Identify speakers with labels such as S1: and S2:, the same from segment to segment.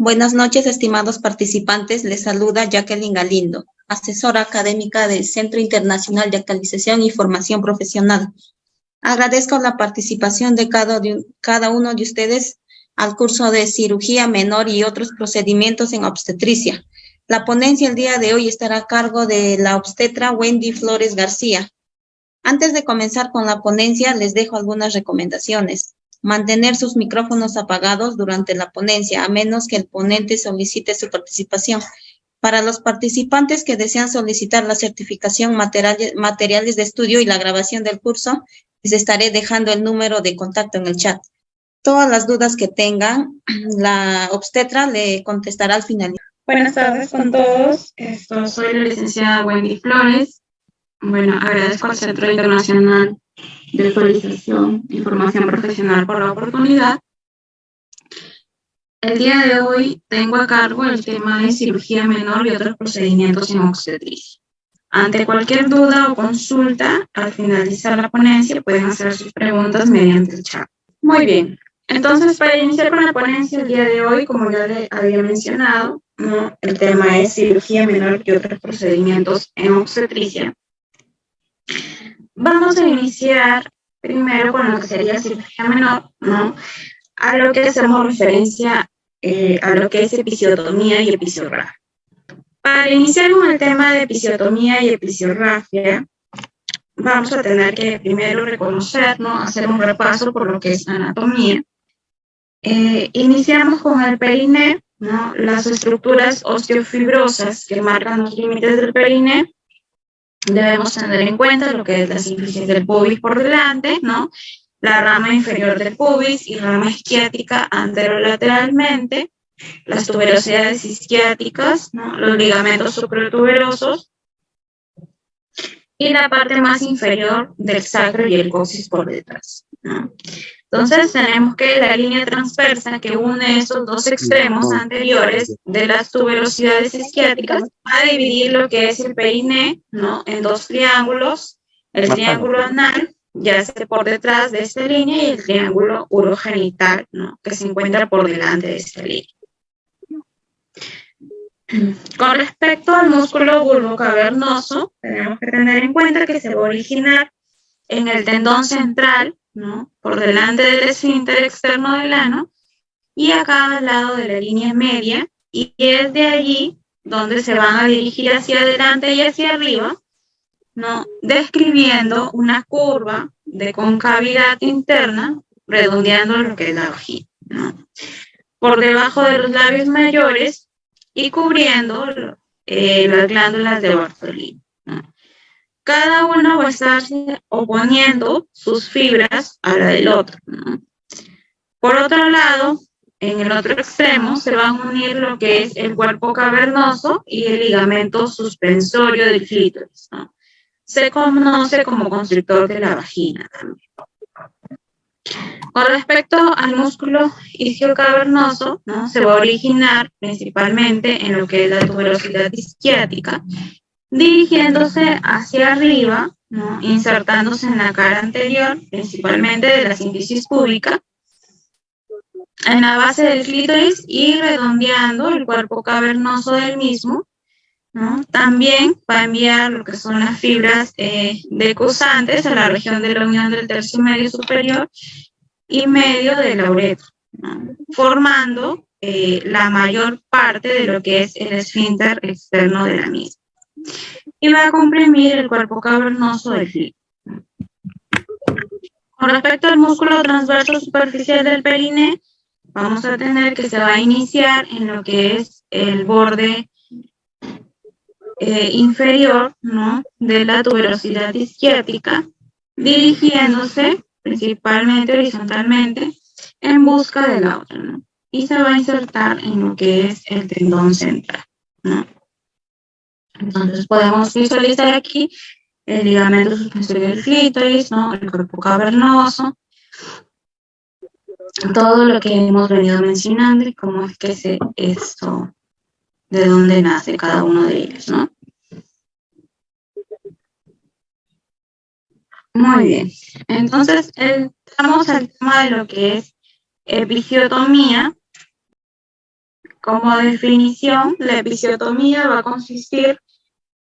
S1: Buenas noches, estimados participantes. Les saluda Jacqueline Galindo, asesora académica del Centro Internacional de Actualización y Formación Profesional. Agradezco la participación de cada uno de ustedes al curso de cirugía menor y otros procedimientos en obstetricia. La ponencia el día de hoy estará a cargo de la obstetra Wendy Flores García. Antes de comenzar con la ponencia, les dejo algunas recomendaciones. Mantener sus micrófonos apagados durante la ponencia, a menos que el ponente solicite su participación. Para los participantes que desean solicitar la certificación materiales de estudio y la grabación del curso, les estaré dejando el número de contacto en el chat. Todas las dudas que tengan, la obstetra le contestará al final.
S2: Buenas tardes con todos. Soy la licenciada Wendy Flores. Agradezco al Centro Internacional de Actualización y Formación Profesional por la oportunidad. El día de hoy tengo a cargo el tema de cirugía menor y otros procedimientos en obstetricia. Ante cualquier duda o consulta, al finalizar la ponencia pueden hacer sus preguntas mediante el chat. Muy bien, entonces para iniciar con la ponencia el día de hoy, como ya le había mencionado, el tema es cirugía menor y otros procedimientos en obstetricia. Vamos a iniciar primero con lo que sería cirugía menor, a lo que hacemos referencia a lo que es episiotomía y episioterapia. Para iniciar con el tema de episiotomía y episioterapia, vamos a tener que primero reconocer, hacer un repaso por lo que es anatomía. Iniciamos con el periné, las estructuras osteofibrosas que marcan los límites del periné. Debemos tener en cuenta lo que es la sínfisis del pubis por delante, la rama inferior del pubis y rama isquiática anterolateralmente, las tuberosidades isquiáticas, los ligamentos supratuberosos y la parte más inferior del sacro y el coxis por detrás. Entonces tenemos que la línea transversa que une esos dos extremos anteriores de las tuberosidades isquiáticas va a dividir lo que es el periné, en dos triángulos, el triángulo anal, yace por detrás de esta línea, y el triángulo urogenital, que se encuentra por delante de esta línea. Con respecto al músculo bulbocavernoso, tenemos que tener en cuenta que se va a originar en el tendón central, por delante del esfínter externo del ano, y acá al lado de la línea media, y es de allí donde se van a dirigir hacia adelante y hacia arriba, describiendo una curva de concavidad interna, redondeando lo que es la vagina, por debajo de los labios mayores y cubriendo las glándulas de Bartholin. Cada uno va a estar oponiendo sus fibras a la del otro. Por otro lado, en el otro extremo se van a unir lo que es el cuerpo cavernoso y el ligamento suspensorio del clítoris. Se conoce como constrictor de la vagina también. Con respecto al músculo isquiocavernoso, se va a originar principalmente en lo que es la tuberosidad isquiática, dirigiéndose hacia arriba, insertándose en la cara anterior, principalmente de la sínfisis púbica, en la base del clítoris y redondeando el cuerpo cavernoso del mismo. También va a enviar lo que son las fibras decusantes a la región de la unión del tercio medio superior y medio de la uretra, formando la mayor parte de lo que es el esfínter externo de la misma. Y va a comprimir el cuerpo cavernoso del clítoris. Con respecto al músculo transverso superficial del periné, vamos a tener que se va a iniciar en lo que es el borde inferior, de la tuberosidad isquiática, dirigiéndose principalmente horizontalmente en busca de la otra, y se va a insertar en lo que es el tendón central, Entonces podemos visualizar aquí el ligamento suspensorio del clítoris, el cuerpo cavernoso, todo lo que hemos venido mencionando y cómo es que de dónde nace cada uno de ellos, Muy bien, entonces entramos al tema de lo que es episiotomía Como definición, la episiotomía va a consistir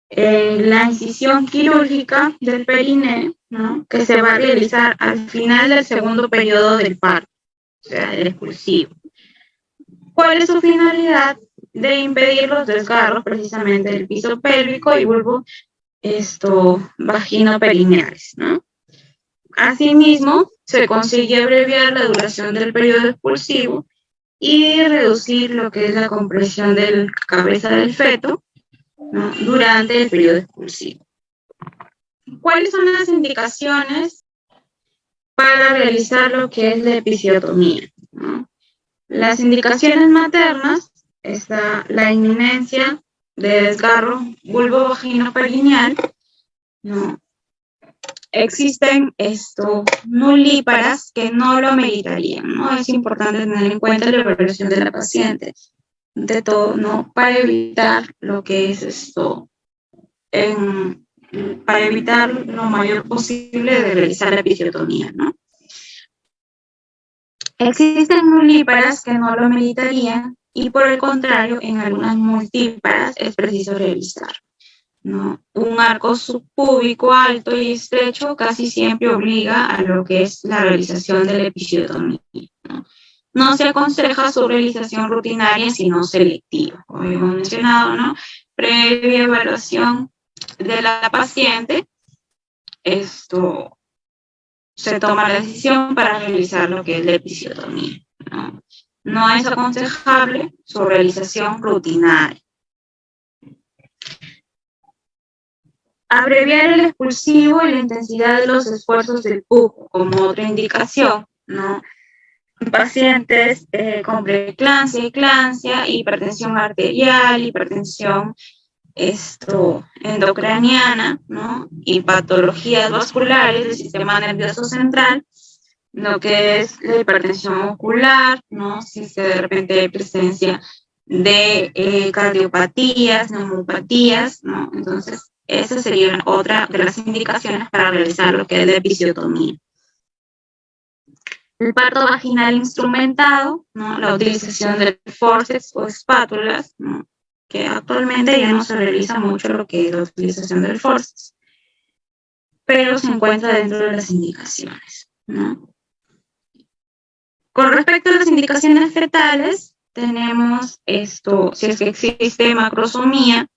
S2: en la incisión quirúrgica del perineo, ¿no?, que se va a realizar al final del segundo periodo del parto, o sea, del expulsivo. ¿Cuál es su finalidad? De impedir los desgarros precisamente del piso pélvico y bulbo vagino-perineales, ¿no? Asimismo, se consigue abreviar la duración del periodo expulsivo y reducir lo que es la compresión de la cabeza del feto, ¿no?, durante el periodo expulsivo. ¿Cuáles son las indicaciones para realizar lo que es la episiotomía, ¿no? Las indicaciones maternas está la inminencia de desgarro vulvo-vagino-perineal, ¿no? Existen nulíparas que no lo ameritarían, ¿no? Es importante tener en cuenta la evaluación de la paciente, de todo, ¿no?, para evitar lo que es para evitar lo mayor posible de realizar la episiotomía, ¿no? Existen nulíparas que no lo ameritarían y por el contrario, en algunas multíparas es preciso realizar, ¿no? Un arco subpúbico alto y estrecho casi siempre obliga a lo que es la realización de la episiotomía, ¿no? No se aconseja su realización rutinaria, sino selectiva, como hemos mencionado, ¿no? Previa evaluación de la paciente, se toma la decisión para realizar lo que es la episiotomía, ¿no? No es aconsejable su realización rutinaria. Abreviar el expulsivo y la intensidad de los esfuerzos del pujo, como otra indicación, ¿no? Pacientes con preeclampsia, eclampsia, hipertensión arterial, hipertensión endocraniana, ¿no?, y patologías vasculares del sistema nervioso central, lo que es la hipertensión ocular, ¿no?, si de repente hay presencia de cardiopatías, neumopatías, ¿no? Entonces, esa sería otra de las indicaciones para realizar lo que es la episiotomía. El parto vaginal instrumentado, ¿no?, la utilización del forceps o espátulas, ¿no?, que actualmente ya no se realiza mucho lo que es la utilización del forceps, pero se encuentra dentro de las indicaciones, ¿no? Con respecto a las indicaciones fetales, tenemos si es que existe macrosomía,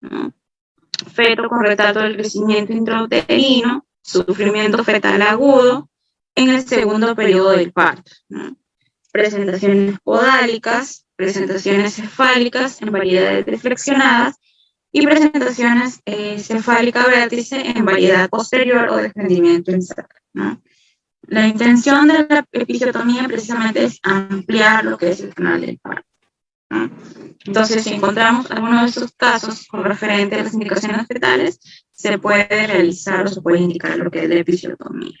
S2: ¿no?, feto con retardo del crecimiento intrauterino, sufrimiento fetal agudo en el segundo periodo del parto, ¿no?, presentaciones podálicas, presentaciones cefálicas en variedades deflexionadas y presentaciones cefálica vértice en variedad posterior o desprendimiento en saca, ¿no? La intención de la episiotomía precisamente es ampliar lo que es el canal del parto, ¿no? Entonces, si encontramos alguno de estos casos con referente a las indicaciones fetales, se puede realizar o se puede indicar lo que es la episiotomía.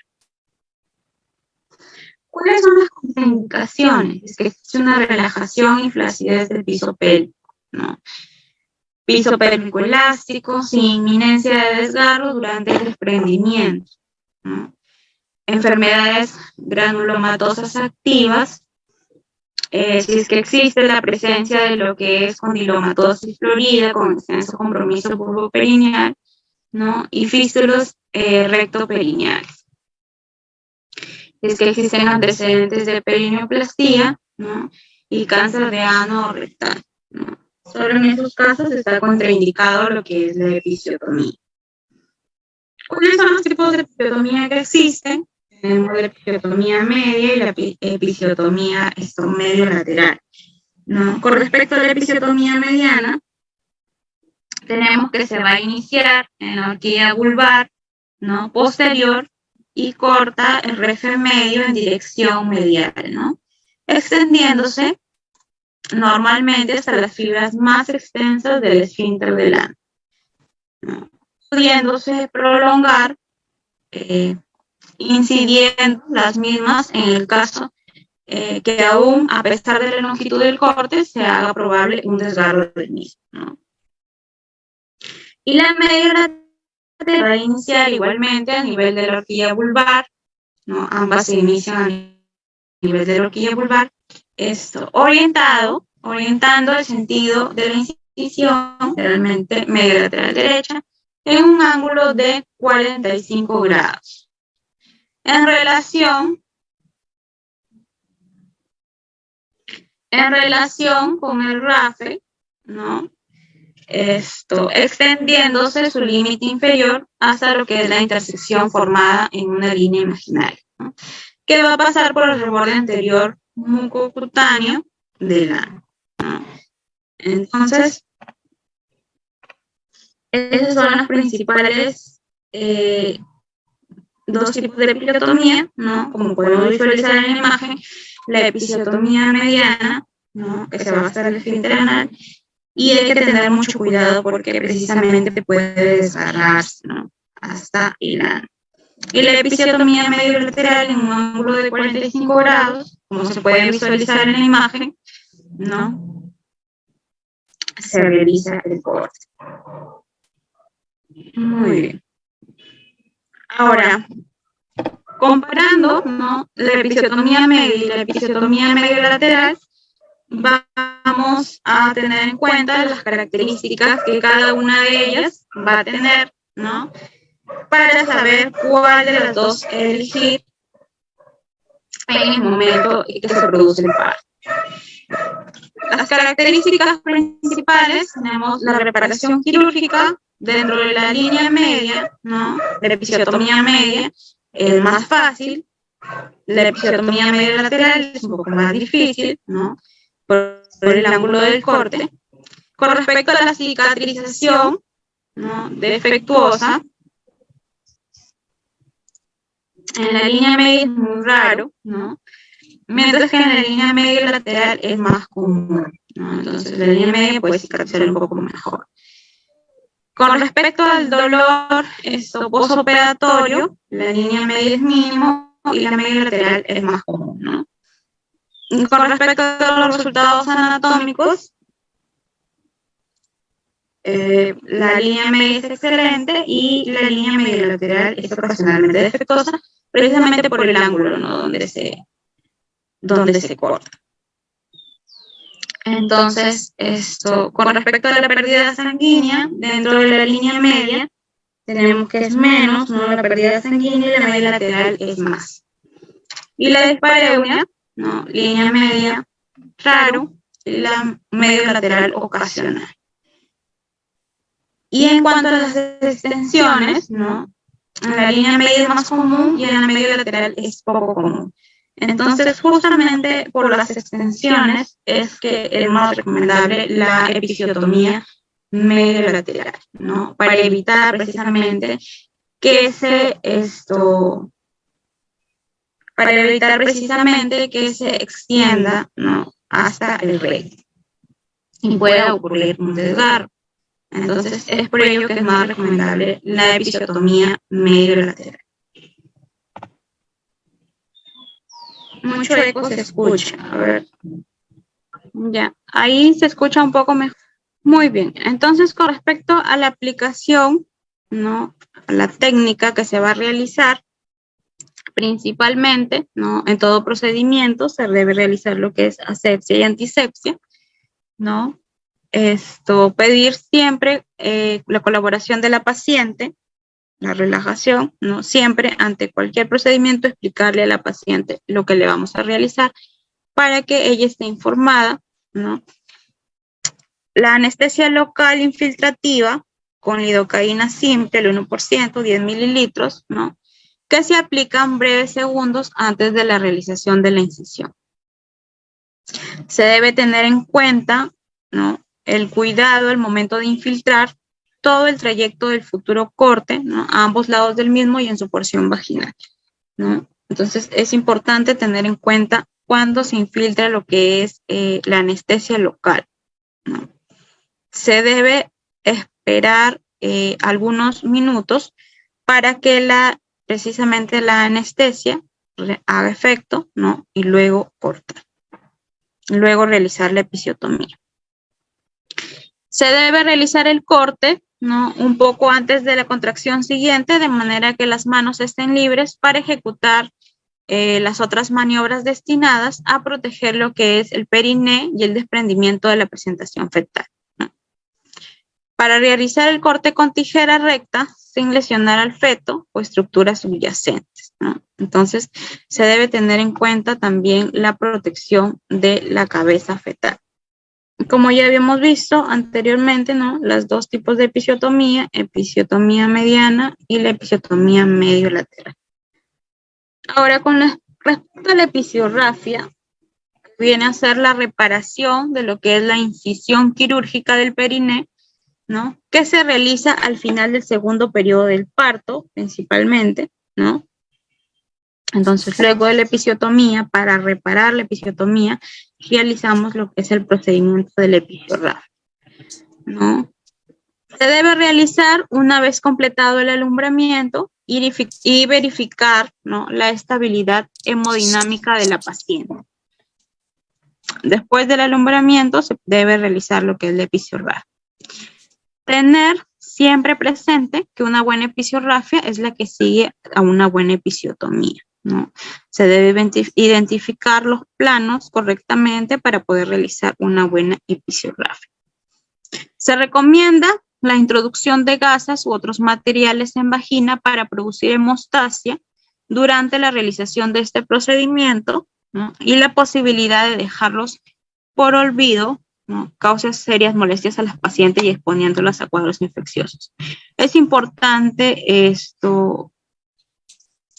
S2: ¿Cuáles son las contraindicaciones? Es que existe una relajación y flacidez del piso pélvico, ¿no? Piso pélvico elástico, sin inminencia de desgarro durante el desprendimiento, ¿no? Enfermedades granulomatosas activas, si es que existe la presencia de lo que es condilomatosis florida con extenso compromiso bulboperineal, ¿no?, y fístulas rectoperineales. Es que existen antecedentes de perineoplastía, ¿no?, y cáncer de ano o rectal, ¿no? Solo en esos casos está contraindicado lo que es la episiotomía. ¿Cuáles son los tipos de episiotomía que existen? Tenemos la episiotomía media y la episiotomía medio lateral, ¿no? Con respecto a la episiotomía mediana, tenemos que se va a iniciar en la horquilla vulvar, ¿no?, posterior, y corta el refe medio en dirección medial, ¿no?, extendiéndose normalmente hasta las fibras más extensas del esfínter del ano, ¿no?, pudiéndose prolongar, incidiendo las mismas en el caso que aún a pesar de la longitud del corte se haga probable un desgarro del mismo, ¿no? Y la media lateral va a iniciar igualmente a nivel de la horquilla vulvar, ¿no? Ambas se inician a nivel de la horquilla vulvar, orientado orientando el sentido de la incisión, generalmente medio lateral derecha, en un ángulo de 45 grados. En relación con el RAFE, ¿no? Extendiéndose su límite inferior hasta lo que es la intersección formada en una línea imaginaria, ¿no? Que va a pasar por el reborde anterior mucocutáneo del ano, ¿no? Entonces, esas son las principales dos tipos de episiotomía, ¿no? Como podemos visualizar en la imagen, la episiotomía mediana, ¿no? Que se va a hacer el esfínter anal, y hay que tener mucho cuidado porque precisamente puede desgarrarse, ¿no? Hasta el ano. Y la episiotomía medio lateral en un ángulo de 45 grados, como se puede visualizar en la imagen, ¿no? Se realiza el corte. Muy bien. Ahora, comparando, ¿no? La episiotomía media y la episiotomía medio lateral, vamos a tener en cuenta las características que cada una de ellas va a tener, ¿no? Para saber cuál de las dos elegir en el momento en que se produce el parto. Las características principales: tenemos la reparación quirúrgica dentro de la línea media, ¿no? La episiotomía media es más fácil, la episiotomía medio lateral es un poco más difícil, ¿no? Por el ángulo del corte. Con respecto a la cicatrización, ¿no? Defectuosa, en la línea media es muy raro, ¿no? Mientras que en la línea media lateral es más común, ¿no? Entonces, la línea media puede cicatrizar un poco mejor. Con respecto al dolor postoperatorio, la línea media es mínimo y la media lateral es más común, ¿no? Y con respecto a los resultados anatómicos, la línea media es excelente y la línea media lateral es ocasionalmente defectuosa, precisamente por el ángulo, ¿no? donde se corta. Entonces, con respecto a la pérdida sanguínea, dentro de la línea media, tenemos que es menos, ¿no? La pérdida sanguínea, y la media lateral es más. Y la dispareunia, ¿no? Línea media, raro, y la media lateral ocasional. Y en cuanto a las extensiones, ¿no? En la línea media es más común y en la media lateral es poco común. Entonces, justamente por las extensiones es que es más recomendable la episiotomía medio lateral, ¿no? Para evitar precisamente que se extienda, ¿no? Hasta el recto y pueda ocurrir un desgarro. Entonces, es por ello que es más recomendable la episiotomía medio lateral. Mucho eco se escucha. A ver. Ya, ahí se escucha un poco mejor. Muy bien. Entonces, con respecto a la aplicación, ¿no? A la técnica que se va a realizar, principalmente, ¿no? En todo procedimiento se debe realizar lo que es asepsia y antisepsia, ¿no? Pedir siempre la colaboración de la paciente, la relajación, ¿no? Siempre ante cualquier procedimiento explicarle a la paciente lo que le vamos a realizar para que ella esté informada, ¿no? La anestesia local infiltrativa con lidocaína simple, el 1%, 10 mililitros, ¿no? Que se aplican breves segundos antes de la realización de la incisión. Se debe tener en cuenta, ¿no? El cuidado al momento de infiltrar todo el trayecto del futuro corte, ¿no? A ambos lados del mismo y en su porción vaginal, ¿no? Entonces, es importante tener en cuenta cuando se infiltra lo que es la anestesia local, ¿no? Se debe esperar algunos minutos para que precisamente la anestesia haga efecto, ¿no? Y luego cortar. Luego realizar la episiotomía. Se debe realizar el corte, ¿no? Un poco antes de la contracción siguiente, de manera que las manos estén libres para ejecutar las otras maniobras destinadas a proteger lo que es el periné y el desprendimiento de la presentación fetal, ¿no? Para realizar el corte con tijera recta sin lesionar al feto o estructuras subyacentes, ¿no? Entonces, se debe tener en cuenta también la protección de la cabeza fetal. Como ya habíamos visto anteriormente, ¿no? Los dos tipos de episiotomía mediana y la episiotomía medio lateral. Ahora, con respecto a la episiorrafia, viene a ser la reparación de lo que es la incisión quirúrgica del periné, ¿no? Que se realiza al final del segundo periodo del parto, principalmente, ¿no? Entonces, luego de la episiotomía, para reparar la episiotomía, realizamos lo que es el procedimiento de la episiorrafia, ¿no? Se debe realizar una vez completado el alumbramiento y verificar, ¿no?, la estabilidad hemodinámica de la paciente. Después del alumbramiento se debe realizar lo que es la episiorrafia. Tener siempre presente que una buena episiorrafia es la que sigue a una buena episiotomía, ¿no? Se debe identificar los planos correctamente para poder realizar una buena episiorrafia. Se recomienda la introducción de gasas u otros materiales en vagina para producir hemostasia durante la realización de este procedimiento, ¿no? Y la posibilidad de dejarlos por olvido, ¿no?, causa serias molestias a las pacientes y exponiéndolas a cuadros infecciosos. Es importante esto,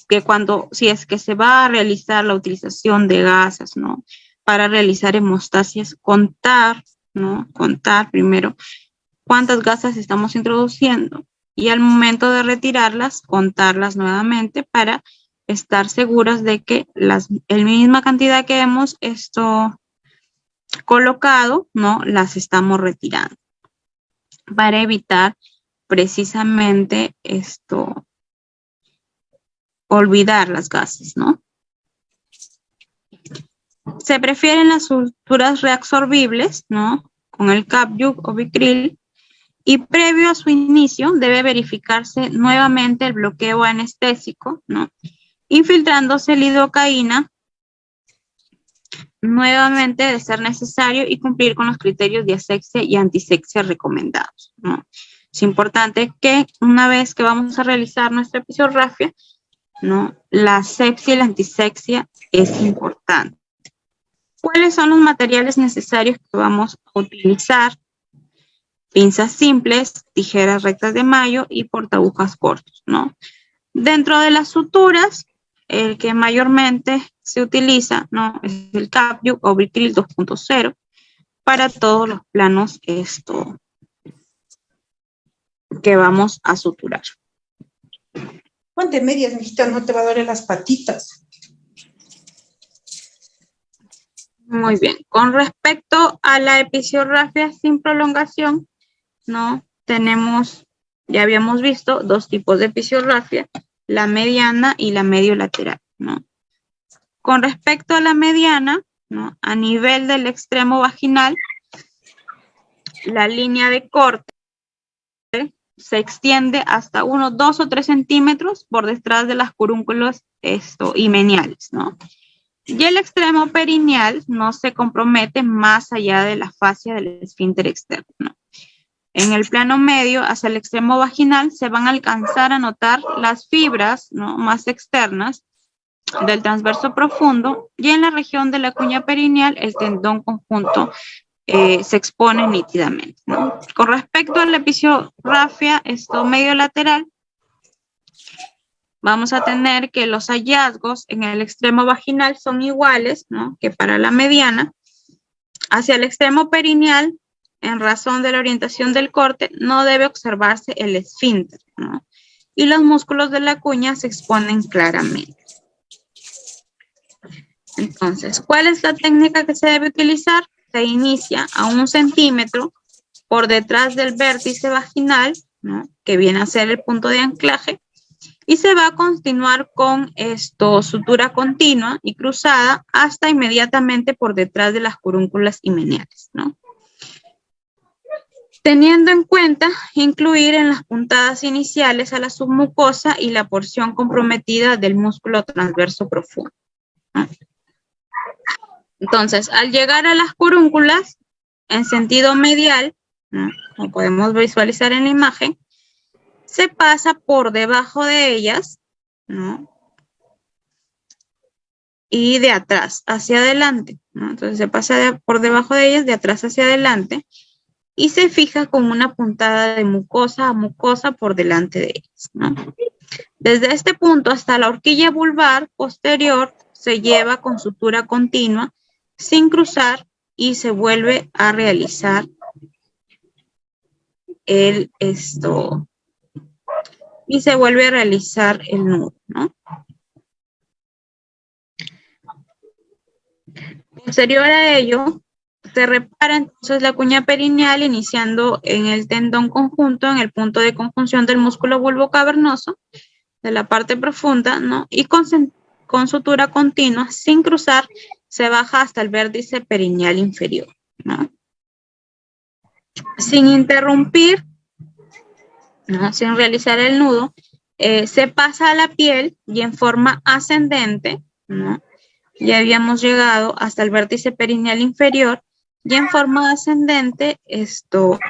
S2: que si es que se va a realizar la utilización de gasas, ¿no?, para realizar hemostasias, contar, ¿no?, contar primero cuántas gasas estamos introduciendo y al momento de retirarlas, contarlas nuevamente para estar seguras de que la misma cantidad que hemos colocado, ¿no?, las estamos retirando para evitar precisamente olvidar las gases, ¿no? Se prefieren las suturas reabsorbibles, ¿no?, con el Cap-Jug o Vicryl, y previo a su inicio debe verificarse nuevamente el bloqueo anestésico, ¿no?, infiltrándose lidocaína nuevamente de ser necesario y cumplir con los criterios de asexia y antisexia recomendados, ¿no? Es importante que una vez que vamos a realizar nuestra episiorrafia, ¿no?, la asexia y la antisexia es importante. ¿Cuáles son los materiales necesarios que vamos a utilizar? Pinzas simples, tijeras rectas de mayo y portaagujas cortos, ¿no? Dentro de las suturas, el que mayormente se utiliza, ¿no?, es el Cap-Jug o Vicryl 2.0 para todos los planos que vamos a suturar.
S3: Ponte medias, mijita, no te va a doler las patitas.
S2: Muy bien. Con respecto a la episiorrafia sin prolongación, ¿no?, ya habíamos visto dos tipos de episiorrafia, la mediana y la medio lateral, ¿no? Con respecto a la mediana, ¿no?, a nivel del extremo vaginal, la línea de corte se extiende hasta unos 2 o 3 centímetros por detrás de las curúnculos himeniales, ¿no? Y el extremo perineal no se compromete más allá de la fascia del esfínter externo, ¿no? En el plano medio, hacia el extremo vaginal, se van a alcanzar a notar las fibras, ¿no?, más externas del transverso profundo, y en la región de la cuña perineal, el tendón conjunto se expone nítidamente, ¿no? Con respecto a la episiorrafia medio lateral, vamos a tener que los hallazgos en el extremo vaginal son iguales, ¿no?, que para la mediana. Hacia el extremo perineal, en razón de la orientación del corte, no debe observarse el esfínter, ¿no?, y los músculos de la cuña se exponen claramente. Entonces, ¿cuál es la técnica que se debe utilizar? Se inicia a 1 centímetro por detrás del vértice vaginal, ¿no?, que viene a ser el punto de anclaje, y se va a continuar con sutura continua y cruzada hasta inmediatamente por detrás de las curúnculas himeniales, ¿no? teniendo en cuenta incluir en las puntadas iniciales a la submucosa y la porción comprometida del músculo transverso profundo, ¿no? Entonces, al llegar a las curúnculas en sentido medial, ¿no?, como podemos visualizar en la imagen, se pasa por debajo de ellas, ¿no?, y de atrás hacia adelante, ¿no? Entonces se pasa por debajo de ellas, de atrás hacia adelante, y se fija con una puntada de mucosa a mucosa por delante de ellas, ¿no? Desde este punto hasta la horquilla vulvar posterior se lleva con sutura continua sin cruzar y se vuelve a realizar el nudo, ¿no? Posterior a ello, se repara entonces la cuña perineal iniciando en el tendón conjunto, en el punto de conjunción del músculo bulbocavernoso de la parte profunda, ¿no? Y con sutura continua, sin cruzar, se baja hasta el vértice perineal inferior, ¿no? Sin interrumpir, ¿no?, sin realizar el nudo, se pasa a la piel y en forma ascendente, ¿no? Ya habíamos llegado hasta el vértice perineal inferior y en forma ascendente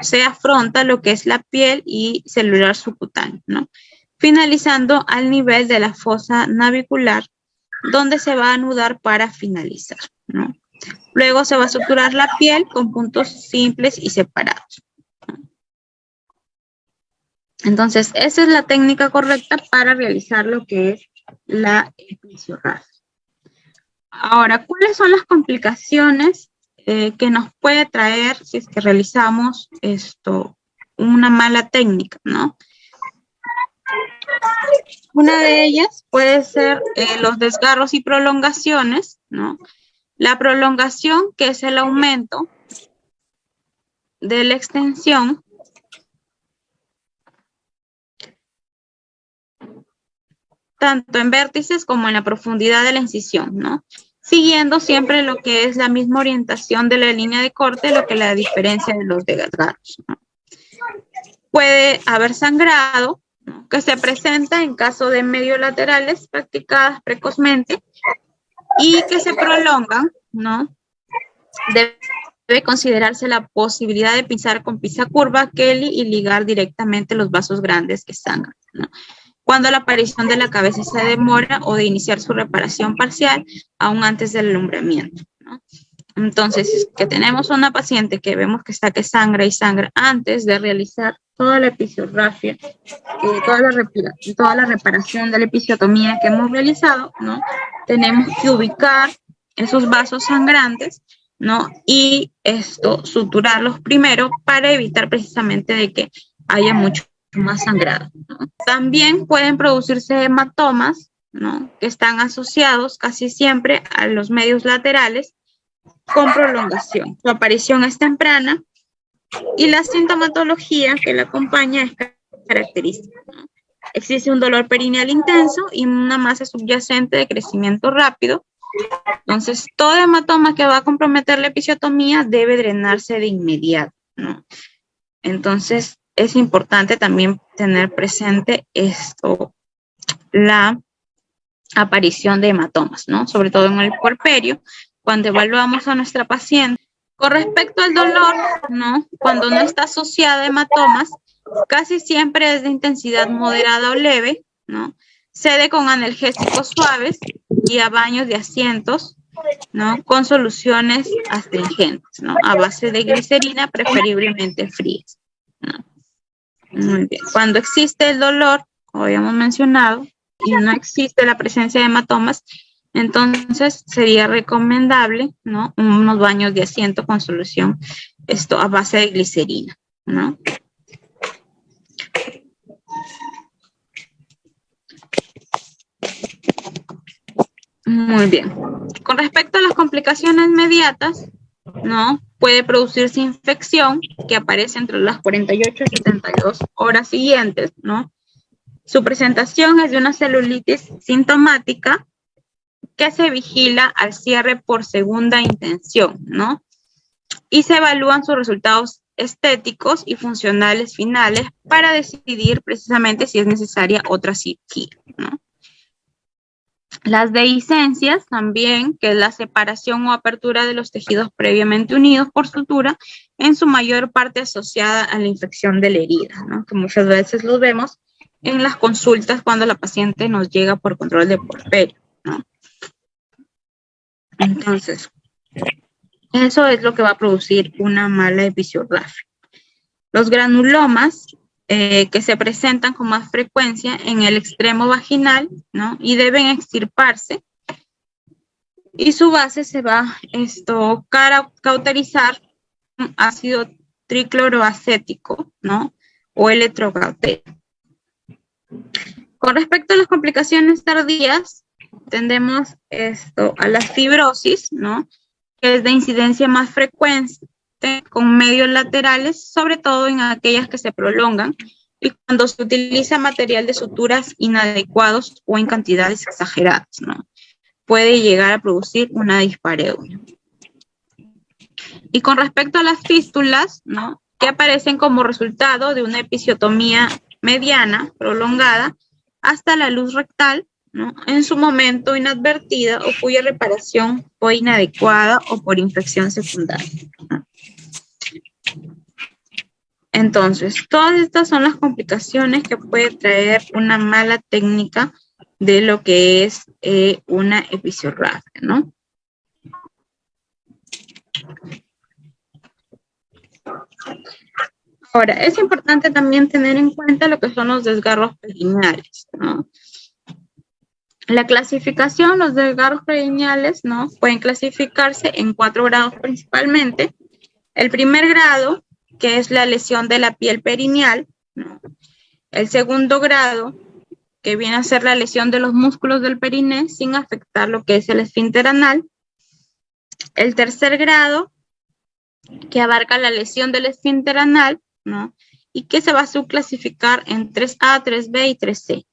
S2: se afronta lo que es la piel y celular subcutáneo, ¿no? Finalizando al nivel de la fosa navicular, donde se va a anudar para finalizar, ¿no? Luego se va a suturar la piel con puntos simples y separados. Entonces, esa es la técnica correcta para realizar lo que es la episiorragia. Ahora, ¿cuáles son las complicaciones que nos puede traer si es que realizamos una mala técnica, ¿no? Una de ellas puede ser los desgarros y prolongaciones, ¿no? La prolongación, que es el aumento de la extensión tanto en vértices como en la profundidad de la incisión, ¿no? Siguiendo siempre lo que es la misma orientación de la línea de corte, lo que la diferencia de los desgarros, ¿no? Puede haber sangrado, ¿no?, que se presenta en caso de mediolaterales practicadas precozmente y que se prolongan, ¿no? Debe considerarse la posibilidad de pinzar con pinza curva, Kelly, y ligar directamente los vasos grandes que sangran, ¿no?, cuando la aparición de la cabeza se demora o de iniciar su reparación parcial aún antes del alumbramiento, ¿no? Entonces, que tenemos una paciente que vemos que está que sangra y sangra antes de realizar toda la episiorragia, toda la reparación de la episiotomía que hemos realizado, ¿no? Tenemos que ubicar esos vasos sangrantes, ¿no? Y suturarlos primero para evitar precisamente de que haya mucho más sangrado, ¿no? También pueden producirse hematomas, ¿no?, que están asociados casi siempre a los medios laterales con prolongación. Su aparición es temprana y la sintomatología que la acompaña es característica, ¿no? Existe un dolor perineal intenso y una masa subyacente de crecimiento rápido. Entonces, todo hematoma que va a comprometer la episiotomía debe drenarse de inmediato, ¿no? Entonces, es importante también tener presente la aparición de hematomas, ¿no? Sobre todo en el puerperio, cuando evaluamos a nuestra paciente. Con respecto al dolor, ¿no?, cuando no está asociada a hematomas, casi siempre es de intensidad moderada o leve, ¿no? Cede con analgésicos suaves y a baños de asientos, ¿no?, con soluciones astringentes, ¿no?, a base de glicerina, preferiblemente frías, ¿no? Muy bien. Cuando existe el dolor, como habíamos mencionado, y no existe la presencia de hematomas, entonces sería recomendable, ¿no?, unos baños de asiento con solución a base de glicerina, ¿no? Muy bien. Con respecto a las complicaciones inmediatas, ¿no?, puede producirse infección que aparece entre las 48 y 72 horas siguientes, ¿no? Su presentación es de una celulitis sintomática que se vigila al cierre por segunda intención, ¿no? Y se evalúan sus resultados estéticos y funcionales finales para decidir precisamente si es necesaria otra cirugía, ¿no? Las dehiscencias también, que es la separación o apertura de los tejidos previamente unidos por sutura, en su mayor parte asociada a la infección de la herida, ¿no? Que muchas veces lo vemos en las consultas cuando la paciente nos llega por control de porferio, ¿no? Entonces, eso es lo que va a producir una mala episodiografía. Los granulomas, que se presentan con más frecuencia en el extremo vaginal, ¿no? Y deben extirparse. Y su base se va a cauterizar ácido tricloroacético, ¿no? O electrocautero. Con respecto a las complicaciones tardías, tendemos a la fibrosis, ¿no? Que es de incidencia más frecuente, con medios laterales, sobre todo en aquellas que se prolongan y cuando se utiliza material de suturas inadecuados o en cantidades exageradas, ¿no? Puede llegar a producir una dispareunia. Y con respecto a las fístulas, ¿no? Que aparecen como resultado de una episiotomía mediana, prolongada, hasta la luz rectal, ¿no? En su momento inadvertida o cuya reparación fue inadecuada o por infección secundaria, ¿no? Entonces, todas estas son las complicaciones que puede traer una mala técnica de lo que es una episodiografía, ¿no? Ahora, es importante también tener en cuenta lo que son los desgarros perineales, ¿no? La clasificación, los desgarros perineales, ¿no? Pueden clasificarse en 4 grados principalmente. El primer grado, que es la lesión de la piel perineal, ¿no? El segundo grado, que viene a ser la lesión de los músculos del periné sin afectar lo que es el esfínter anal. El tercer grado, que abarca la lesión del esfínter anal, ¿no? Y que se va a subclasificar en 3A, 3B y 3C.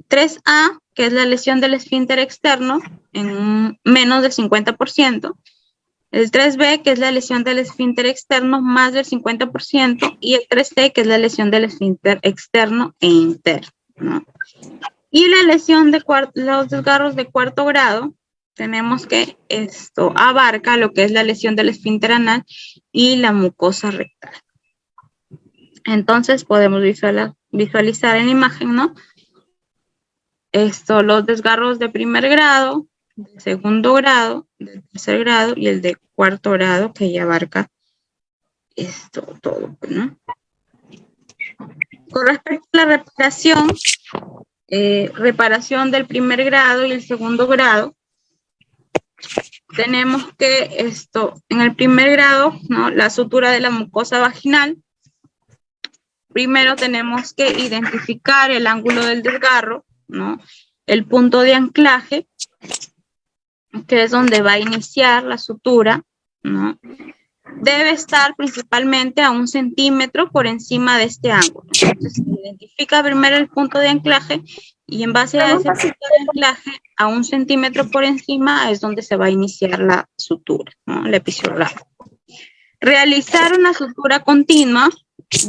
S2: 3A, que es la lesión del esfínter externo, en un menos del 50%. El 3B, que es la lesión del esfínter externo, más del 50%. Y el 3C, que es la lesión del esfínter externo e interno, ¿no? Y la lesión de los desgarros de 4º grado, tenemos que esto abarca lo que es la lesión del esfínter anal y la mucosa rectal. Entonces podemos visualizar en la imagen, ¿no? Los desgarros de 1er grado, de 2º grado, del 3er grado y el de 4º grado, que ya abarca todo, ¿no? Con respecto a la reparación del 1er grado y el 2º grado, tenemos que en el 1er grado, ¿no? La sutura de la mucosa vaginal. Primero tenemos que identificar el ángulo del desgarro, ¿no? El punto de anclaje, que es donde va a iniciar la sutura, ¿no? Debe estar principalmente a 1 centímetro por encima de este ángulo. Entonces, se identifica primero el punto de anclaje y en base a ese punto de anclaje, a 1 centímetro por encima, es donde se va a iniciar la sutura, ¿no? La episodiografía. Realizar una sutura continua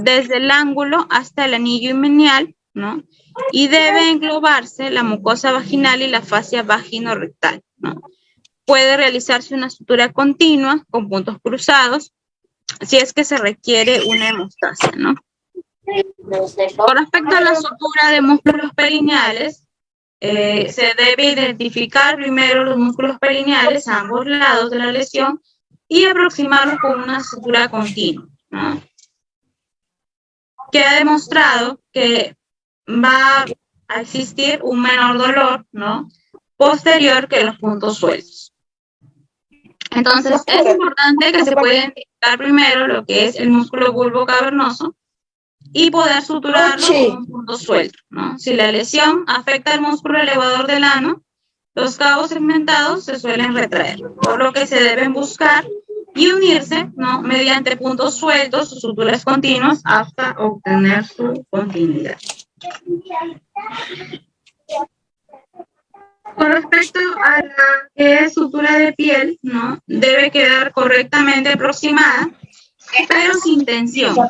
S2: desde el ángulo hasta el anillo himeneal, ¿no? Y debe englobarse la mucosa vaginal y la fascia vagino-rectal, ¿no? Puede realizarse una sutura continua con puntos cruzados si es que se requiere una hemostasia, ¿no? Con respecto a la sutura de músculos perineales, se debe identificar primero los músculos perineales a ambos lados de la lesión y aproximarlos con una sutura continua, ¿no? Queda demostrado que va a existir un menor dolor, ¿no? Posterior que los puntos sueltos. Entonces, es importante que se pueda identificar primero lo que es el músculo bulbo cavernoso y poder suturarlo con un punto suelto, ¿no? Si la lesión afecta al músculo elevador del ano, los cabos segmentados se suelen retraer, por lo que se deben buscar y unirse, ¿no? Mediante puntos sueltos o suturas continuas hasta obtener su continuidad. Con respecto a la sutura de piel, ¿no? Debe quedar correctamente aproximada pero sin tensión, ¿no?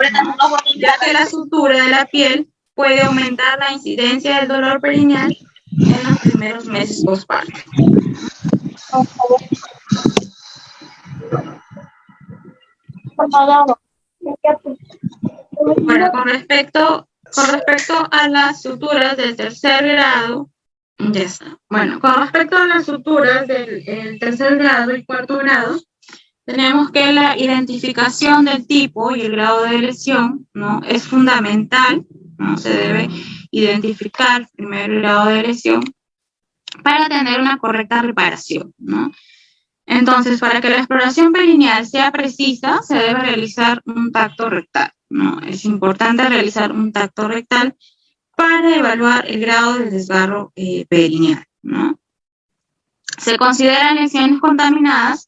S2: Ya que la sutura de la piel puede aumentar la incidencia del dolor perineal en los primeros meses postparto. Bueno, con respecto a las suturas del tercer grado, ya está. Bueno, con respecto a las suturas del tercer grado y cuarto grado, tenemos que la identificación del tipo y el grado de lesión, ¿no? Es fundamental, ¿no? Se debe identificar primero el grado de lesión para tener una correcta reparación, ¿no? Entonces, para que la exploración perineal sea precisa, se debe realizar un tacto rectal, ¿no? Es importante realizar un tacto rectal para evaluar el grado de desgarro perineal, ¿no? Se consideran lesiones contaminadas,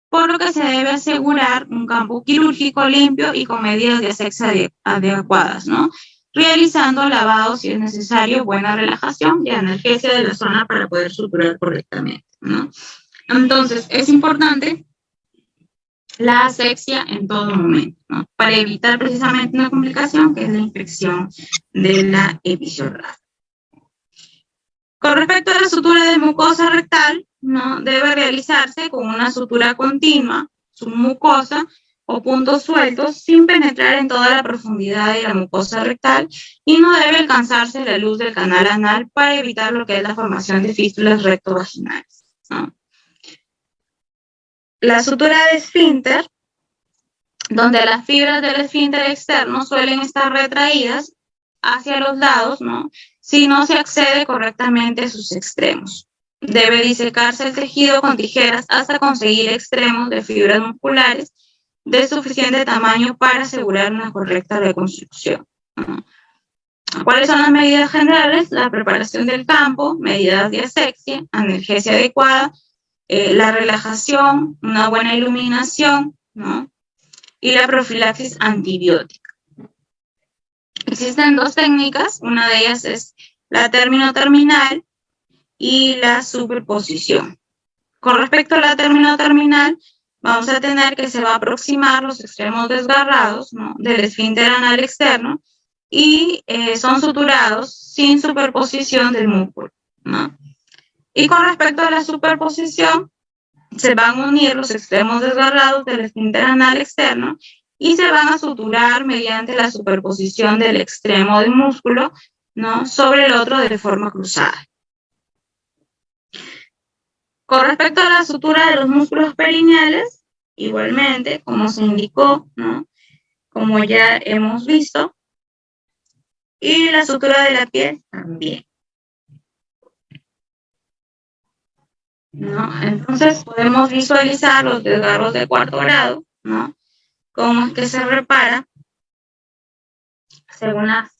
S2: por lo que se debe asegurar un campo quirúrgico limpio y con medidas de asepsia adecuadas, ¿no? Realizando lavado si es necesario, buena relajación y analgesia de la zona para poder suturar correctamente, ¿no? Entonces, es importante la asepsia en todo momento, ¿no? Para evitar precisamente una complicación que es la infección de la episiotomía. Con respecto a la sutura de mucosa rectal, ¿no? Debe realizarse con una sutura continua, submucosa o puntos sueltos, sin penetrar en toda la profundidad de la mucosa rectal y no debe alcanzarse la luz del canal anal para evitar lo que es la formación de fístulas rectovaginales, ¿no? La sutura de esfínter, donde las fibras del esfínter externo suelen estar retraídas hacia los lados, ¿no? Si no se accede correctamente a sus extremos. Debe disecarse el tejido con tijeras hasta conseguir extremos de fibras musculares de suficiente tamaño para asegurar una correcta reconstrucción, ¿no? ¿Cuáles son las medidas generales? La preparación del campo, medidas de asepsia, analgesia adecuada, la relajación, una buena iluminación, ¿no? Y la profilaxis antibiótica. Existen dos técnicas, una de ellas es la término-terminal y la superposición. Con respecto a la término-terminal, vamos a tener que se va a aproximar los extremos desgarrados, ¿no? Del esfínter anal externo y son suturados sin superposición del músculo, ¿no? Y con respecto a la superposición, se van a unir los extremos desgarrados del esfínter anal externo y se van a suturar mediante la superposición del extremo del músculo, ¿no? Sobre el otro de forma cruzada. Con respecto a la sutura de los músculos perineales, igualmente, como se indicó, ¿no? Como ya hemos visto, y la sutura de la piel también, ¿no? Entonces podemos visualizar los desgarros de cuarto grado, ¿no? Cómo es que se repara según las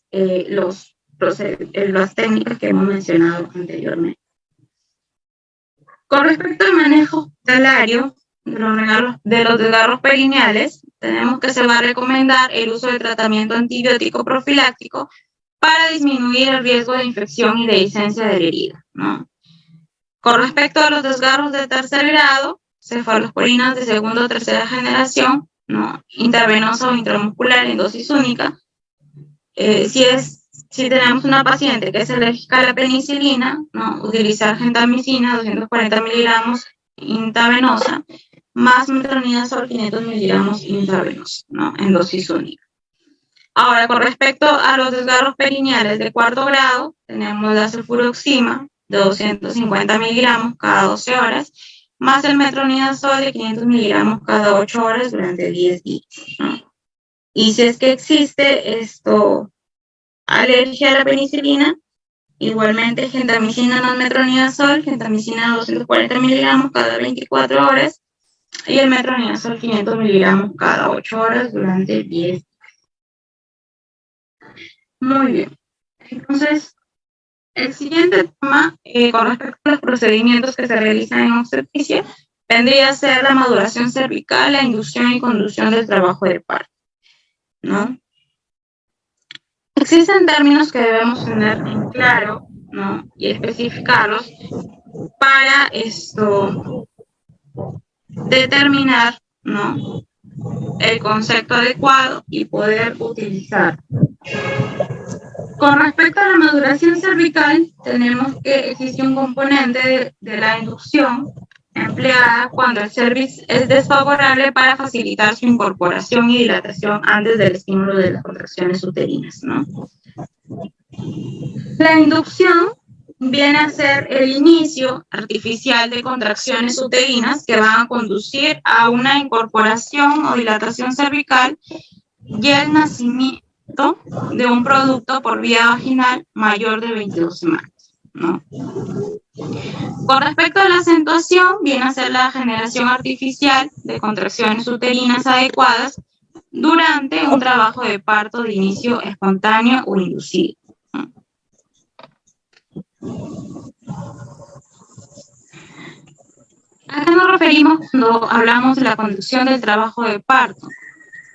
S2: técnicas que hemos mencionado anteriormente. Con respecto al manejo hospitalario de los desgarros perineales, tenemos que se va a recomendar el uso de tratamiento antibiótico profiláctico para disminuir el riesgo de infección y de licencia de la herida, ¿no? Con respecto a los desgarros de tercer grado, cefalosporinas de segunda o tercera generación, ¿no? Intravenosa o intramuscular en dosis única. Si tenemos una paciente que es alérgica a la penicilina, ¿no? Utilizar gentamicina 240 miligramos intravenosa más metronidazol 500 miligramos intravenosa, ¿no? En dosis única. Ahora, con respecto a los desgarros perineales de cuarto grado, tenemos la sulfuroxima de 250 miligramos cada 12 horas, más el metronidazol de 500 miligramos cada 8 horas durante 10 días, ¿no? Y si es que existe alergia a la penicilina, igualmente gentamicina más metronidazol, gentamicina 240 miligramos cada 24 horas y el metronidazol 500 miligramos cada 8 horas durante 10 días. Muy bien. Entonces, el siguiente tema, con respecto a los procedimientos que se realizan en obstetricia, vendría a ser la maduración cervical, la inducción y conducción del trabajo de parto, ¿no? Existen términos que debemos tener en claro, ¿no? Y especificarlos para determinar, ¿no? el concepto adecuado y poder utilizar. Con respecto a la maduración cervical, tenemos que existe un componente de la inducción empleada cuando el cervix es desfavorable para facilitar su incorporación y dilatación antes del estímulo de las contracciones uterinas, ¿no? La inducción viene a ser el inicio artificial de contracciones uterinas que van a conducir a una incorporación o dilatación cervical y el nacimiento de un producto por vía vaginal mayor de 22 semanas, ¿no? Con respecto a la acentuación, viene a ser la generación artificial de contracciones uterinas adecuadas durante un trabajo de parto de inicio espontáneo o inducido. ¿A qué nos referimos cuando hablamos de la conducción del trabajo de parto?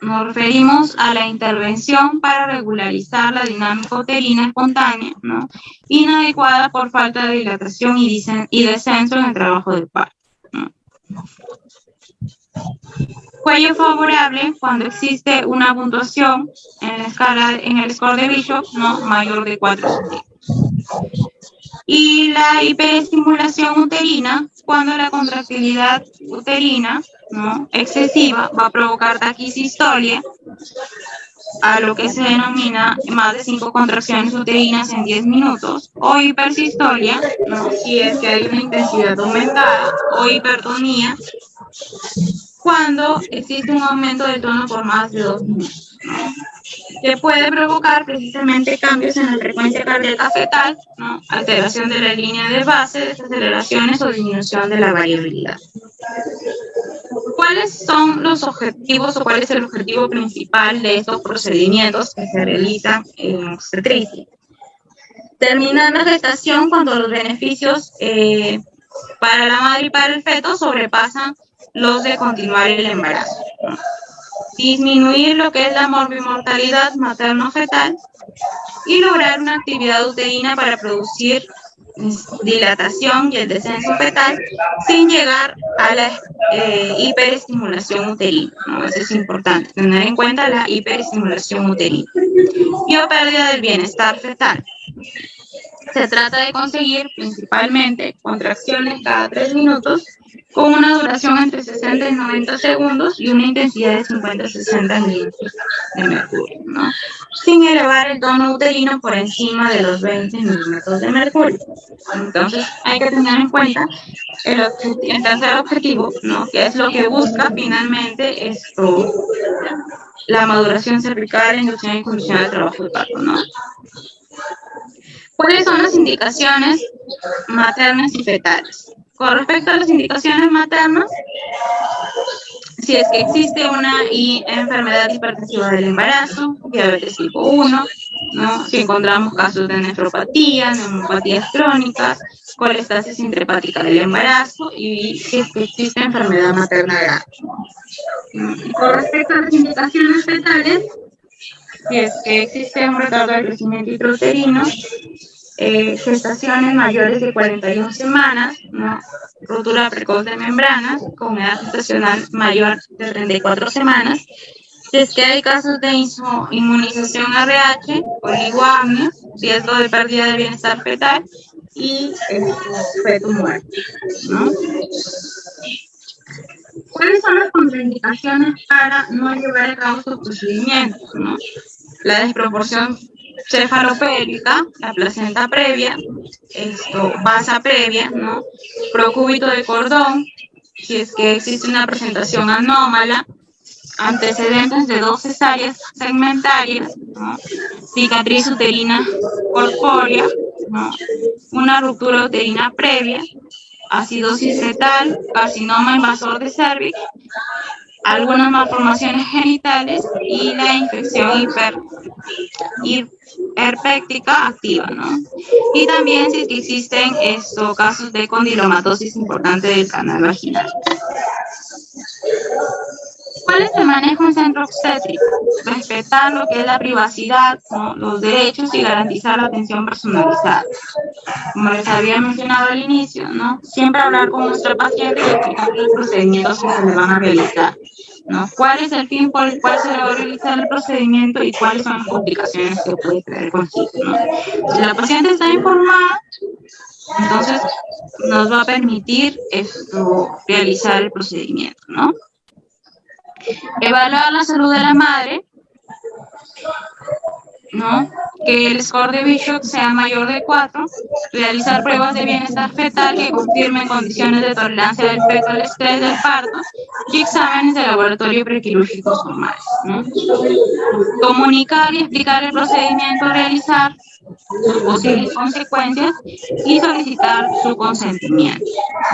S2: Nos referimos a la intervención para regularizar la dinámica uterina espontánea, ¿no? Inadecuada por falta de dilatación y descenso en el trabajo de parto, ¿no? Cuello favorable cuando existe una puntuación en el score de Bishop, ¿no? Mayor de 4 centímetros. Y la hiperestimulación uterina cuando la contractilidad uterina, ¿no? excesiva va a provocar taquisistolia, a lo que se denomina más de 5 contracciones uterinas en 10 minutos, o hipersistolia, ¿no? si es que hay una intensidad aumentada, o hipertonía, cuando existe un aumento del tono por más de 2 minutos, ¿no? que puede provocar precisamente cambios en la frecuencia cardíaca fetal, ¿no? alteración de la línea de base, desaceleraciones o disminución de la variabilidad. ¿Cuáles son los objetivos o cuál es el objetivo principal de estos procedimientos que se realizan en obstetricia? Terminar la gestación cuando los beneficios para la madre y para el feto sobrepasan los de continuar el embarazo, ¿no? Disminuir lo que es la morbimortalidad materno-fetal y lograr una actividad uterina para producir dilatación y el descenso fetal sin llegar a la hiperestimulación uterina, ¿no? Eso es importante, tener en cuenta la hiperestimulación uterina y o pérdida del bienestar fetal. Se trata de conseguir principalmente contracciones cada 3 minutos con una duración entre 60 y 90 segundos y una intensidad de 50 a 60 milímetros de mercurio, ¿no? Sin elevar el tono uterino por encima de los 20 milímetros de mercurio. Entonces hay que tener en cuenta el tercer objetivo, ¿no? que es lo que busca finalmente la maduración cervical, inducción y conducción del trabajo de parto, ¿no? ¿Cuáles son las indicaciones maternas y fetales? Con respecto a las indicaciones maternas, si es que existe una enfermedad hipertensiva del embarazo, diabetes tipo 1, ¿no? si encontramos casos de nefropatía, neumopatías crónicas, colestasis intrahepática del embarazo y si es que existe enfermedad materna grave. Con respecto a las indicaciones fetales, si es que existe un retardo del crecimiento intrauterino, gestaciones mayores de 41 semanas, ¿no? rotura precoz de membranas con edad gestacional mayor de 34 semanas, si es que hay casos de inmunización RH, oligoamnios, riesgo de pérdida de bienestar fetal y feto muerto, ¿no? ¿Cuáles son las contraindicaciones para no llevar a cabo estos procedimientos, ¿no? La desproporción cefalopélvica, la placenta previa, basa previa, ¿no? Procúbito de cordón, si es que existe una presentación anómala, antecedentes de 2 cesáreas segmentarias, ¿no? cicatriz uterina corpórea, ¿no? una ruptura uterina previa, acidosis fetal, carcinoma invasor de cervix, algunas malformaciones genitales y la infección herpética activa, ¿no? Y también si existen casos de condilomatosis importante del canal vaginal. ¿Cuál es el manejo en centro obstétrico? Respetar lo que es la privacidad, ¿no? los derechos y garantizar la atención personalizada. Como les había mencionado al inicio, ¿no? Siempre hablar con nuestro paciente y explicar los procedimientos que se le van a realizar. ¿no? ¿Cuál es el fin por el cual se le va a realizar el procedimiento y cuáles son las complicaciones que puede traer consigo, ¿no? Si la paciente está informada, entonces nos va a permitir realizar el procedimiento, ¿no? Evaluar la salud de la madre, ¿no? Que el score de Bishop sea mayor de 4, realizar pruebas de bienestar fetal que confirmen condiciones de tolerancia del feto al estrés del parto y exámenes de laboratorio prequirúrgicos normales, ¿no? Comunicar y explicar el procedimiento a realizar, sus posibles consecuencias y solicitar su consentimiento,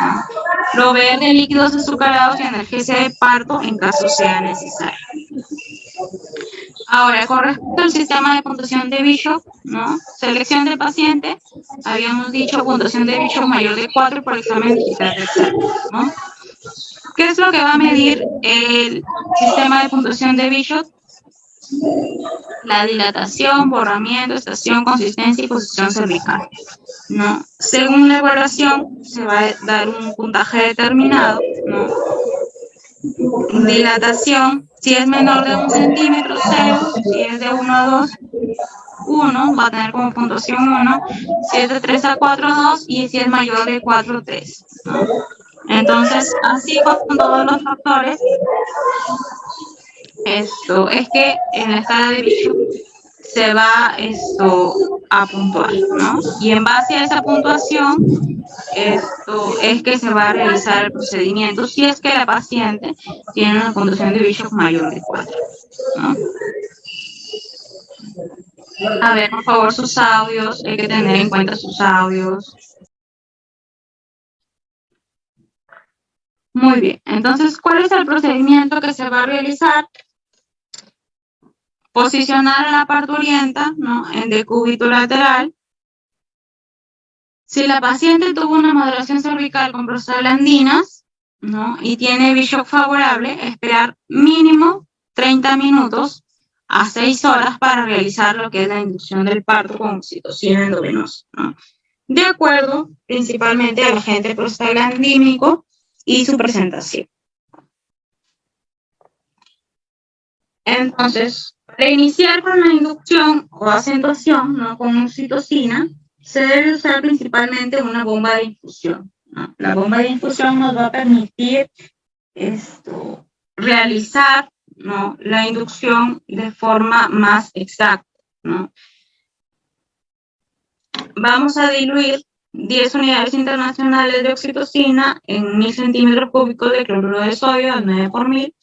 S2: ¿no? Proveer de líquidos azucarados y analgesia de parto en caso sea necesario. Ahora, con respecto al sistema de puntuación de Bishop, ¿no? Selección del paciente, habíamos dicho puntuación de Bishop mayor de 4 por examen digital rectal, ¿no? ¿Qué es lo que va a medir el sistema de puntuación de Bishop? La dilatación, borramiento, estación, consistencia y posición cervical, ¿no? Según la evaluación, se va a dar un puntaje determinado, ¿no? Dilatación, si es menor de 1 centímetro, 0, si es de 1 a 2, 1, va a tener como puntuación 1, si es de 3 a 4, 2, y si es mayor de 4, 3, ¿no? Entonces, así con todos los factores, es que en la escala de Bishop se va a puntuar, ¿no? Y en base a esa puntuación, es que se va a realizar el procedimiento si es que la paciente tiene una puntuación de Bishop mayor de 4, ¿no? A ver, por favor, sus audios, hay que tener en cuenta sus audios. Muy bien, entonces, ¿cuál es el procedimiento que se va a realizar? Posicionar a la parturienta, ¿no? En decúbito lateral. Si la paciente tuvo una maduración cervical con prostaglandinas, ¿no? Y tiene Bishop favorable, esperar mínimo 30 minutos a 6 horas para realizar lo que es la inducción del parto con oxitocina endovenosa, ¿no? De acuerdo principalmente al agente prostaglandínico y su presentación. Entonces, para iniciar con la inducción o acentuación, ¿no? Con oxitocina, se debe usar principalmente una bomba de infusión, ¿no? La bomba de infusión nos va a permitir realizar, ¿no? La inducción de forma más exacta, ¿no? Vamos a diluir 10 unidades internacionales de oxitocina en 1000 centímetros cúbicos de cloruro de sodio al 9 por 1000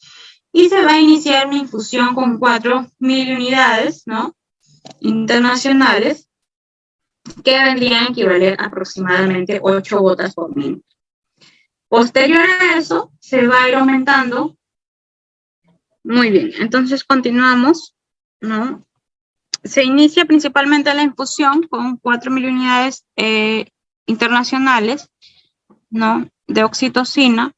S2: y se va a iniciar una infusión con 4000 unidades, ¿no? Internacionales, que vendrían a equivaler a aproximadamente 8 gotas por minuto. Posterior a eso, se va a ir aumentando. Muy bien, entonces continuamos, ¿no? Se inicia principalmente la infusión con 4000 unidades internacionales, ¿no? De oxitocina,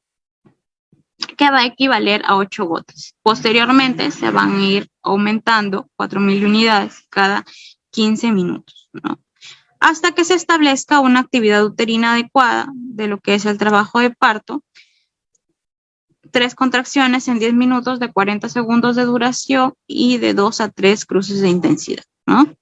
S2: que va a equivaler a 8 gotas. Posteriormente se van a ir aumentando 4000 unidades cada 15 minutos, ¿no? Hasta que se establezca una actividad uterina adecuada de lo que es el trabajo de parto. 3 contracciones en 10 minutos de 40 segundos de duración y de 2 a 3 cruces de intensidad, ¿no?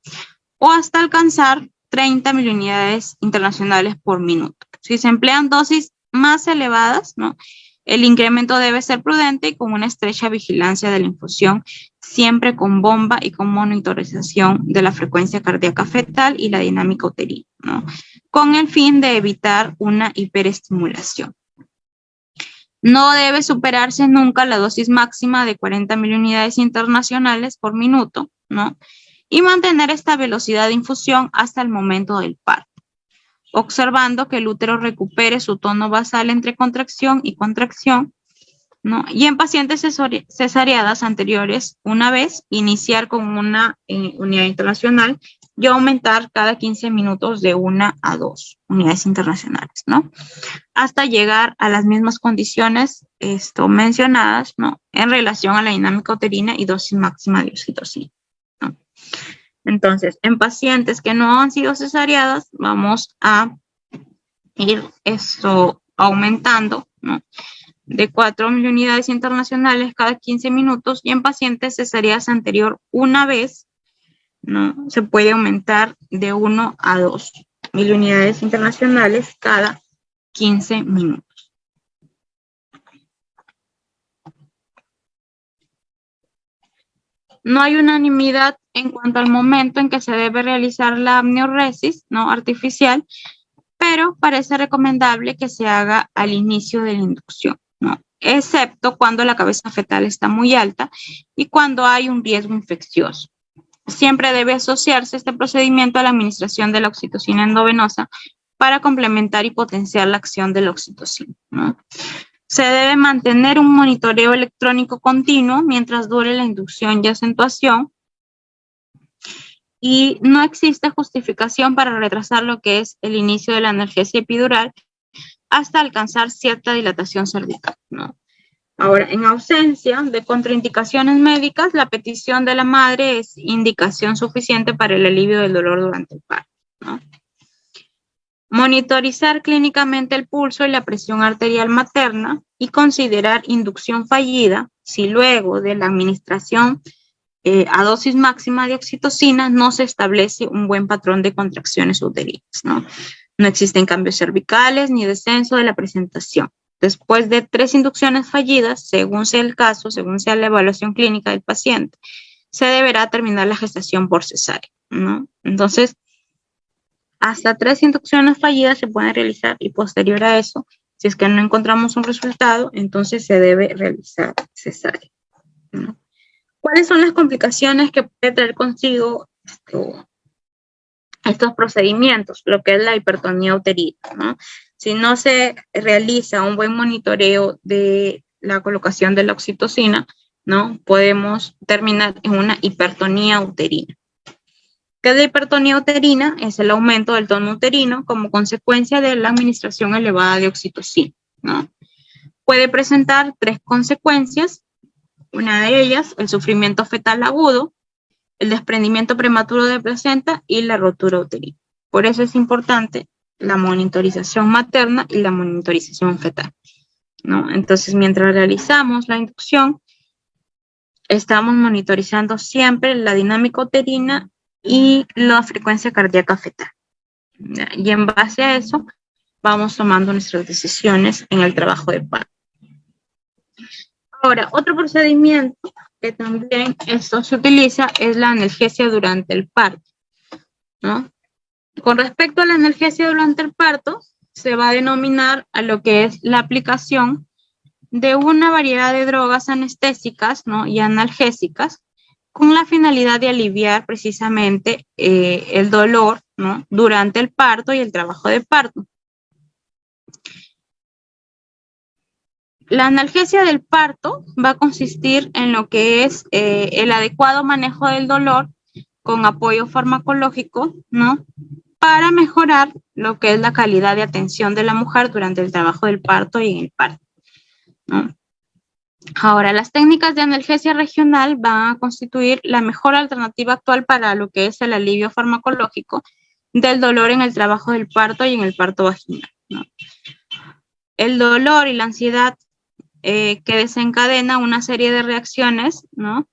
S2: O hasta alcanzar 30.000 unidades internacionales por minuto. Si se emplean dosis más elevadas, ¿no? El incremento debe ser prudente y con una estrecha vigilancia de la infusión, siempre con bomba y con monitorización de la frecuencia cardíaca fetal y la dinámica uterina, ¿no? Con el fin de evitar una hiperestimulación. No debe superarse nunca la dosis máxima de 40.000 unidades internacionales por minuto, ¿no? Y mantener esta velocidad de infusión hasta el momento del parto, observando que el útero recupere su tono basal entre contracción y contracción, ¿no? Y en pacientes cesareadas anteriores, una vez, iniciar con una unidad internacional y aumentar cada 15 minutos de 1 a 2 unidades internacionales, ¿no? Hasta llegar a las mismas condiciones mencionadas, ¿no? En relación a la dinámica uterina y dosis máxima de oxitocina, ¿no? Entonces, en pacientes que no han sido cesareadas, vamos a ir aumentando, ¿no? de 4.000 unidades internacionales cada 15 minutos y en pacientes cesáreas anterior una vez, ¿no? Se puede aumentar de 1 a 2.000 unidades internacionales cada 15 minutos. No hay unanimidad en cuanto al momento en que se debe realizar la amnioresis, ¿no? Artificial, pero parece recomendable que se haga al inicio de la inducción, ¿no? Excepto cuando la cabeza fetal está muy alta y cuando hay un riesgo infeccioso. Siempre debe asociarse este procedimiento a la administración de la oxitocina endovenosa para complementar y potenciar la acción de la oxitocina, ¿no? Se debe mantener un monitoreo electrónico continuo mientras dure la inducción y acentuación y no existe justificación para retrasar lo que es el inicio de la analgesia epidural hasta alcanzar cierta dilatación cervical, ¿no? Ahora, en ausencia de contraindicaciones médicas, la petición de la madre es indicación suficiente para el alivio del dolor durante el parto, ¿no? Monitorizar clínicamente el pulso y la presión arterial materna y considerar inducción fallida si luego de la administración a dosis máxima de oxitocina no se establece un buen patrón de contracciones uterinas, ¿no? No existen cambios cervicales ni descenso de la presentación. Después de 3 inducciones fallidas, según sea el caso, según sea la evaluación clínica del paciente, se deberá terminar la gestación por cesárea, ¿no? Entonces, hasta 3 inducciones fallidas se pueden realizar y posterior a eso, si es que no encontramos un resultado, entonces se debe realizar cesárea, ¿no? ¿Cuáles son las complicaciones que puede traer consigo estos procedimientos? Lo que es la hipertonía uterina, ¿no? Si no se realiza un buen monitoreo de la colocación de la oxitocina, ¿no? Podemos terminar en una hipertonía uterina. ¿Qué es la hipertonía uterina? Es el aumento del tono uterino como consecuencia de la administración elevada de oxitocina, ¿no? Puede presentar 3 consecuencias. Una de ellas, el sufrimiento fetal agudo, el desprendimiento prematuro de placenta y la rotura uterina. Por eso es importante la monitorización materna y la monitorización fetal, ¿no? Entonces, mientras realizamos la inducción, estamos monitorizando siempre la dinámica uterina y la frecuencia cardíaca fetal. Y en base a eso, vamos tomando nuestras decisiones en el trabajo de parto. Ahora, otro procedimiento que también esto se utiliza es la analgesia durante el parto, ¿no? Con respecto a la analgesia durante el parto, se va a denominar a lo que es la aplicación de una variedad de drogas anestésicas, ¿no? Y analgésicas con la finalidad de aliviar precisamente el dolor, ¿no? Durante el parto y el trabajo de parto. La analgesia del parto va a consistir en lo que es el adecuado manejo del dolor con apoyo farmacológico, ¿no? Para mejorar lo que es la calidad de atención de la mujer durante el trabajo del parto y en el parto, ¿no? Ahora, las técnicas de analgesia regional van a constituir la mejor alternativa actual para lo que es el alivio farmacológico del dolor en el trabajo del parto y en el parto vaginal, ¿no? El dolor y la ansiedad que desencadena una serie de reacciones, ¿no?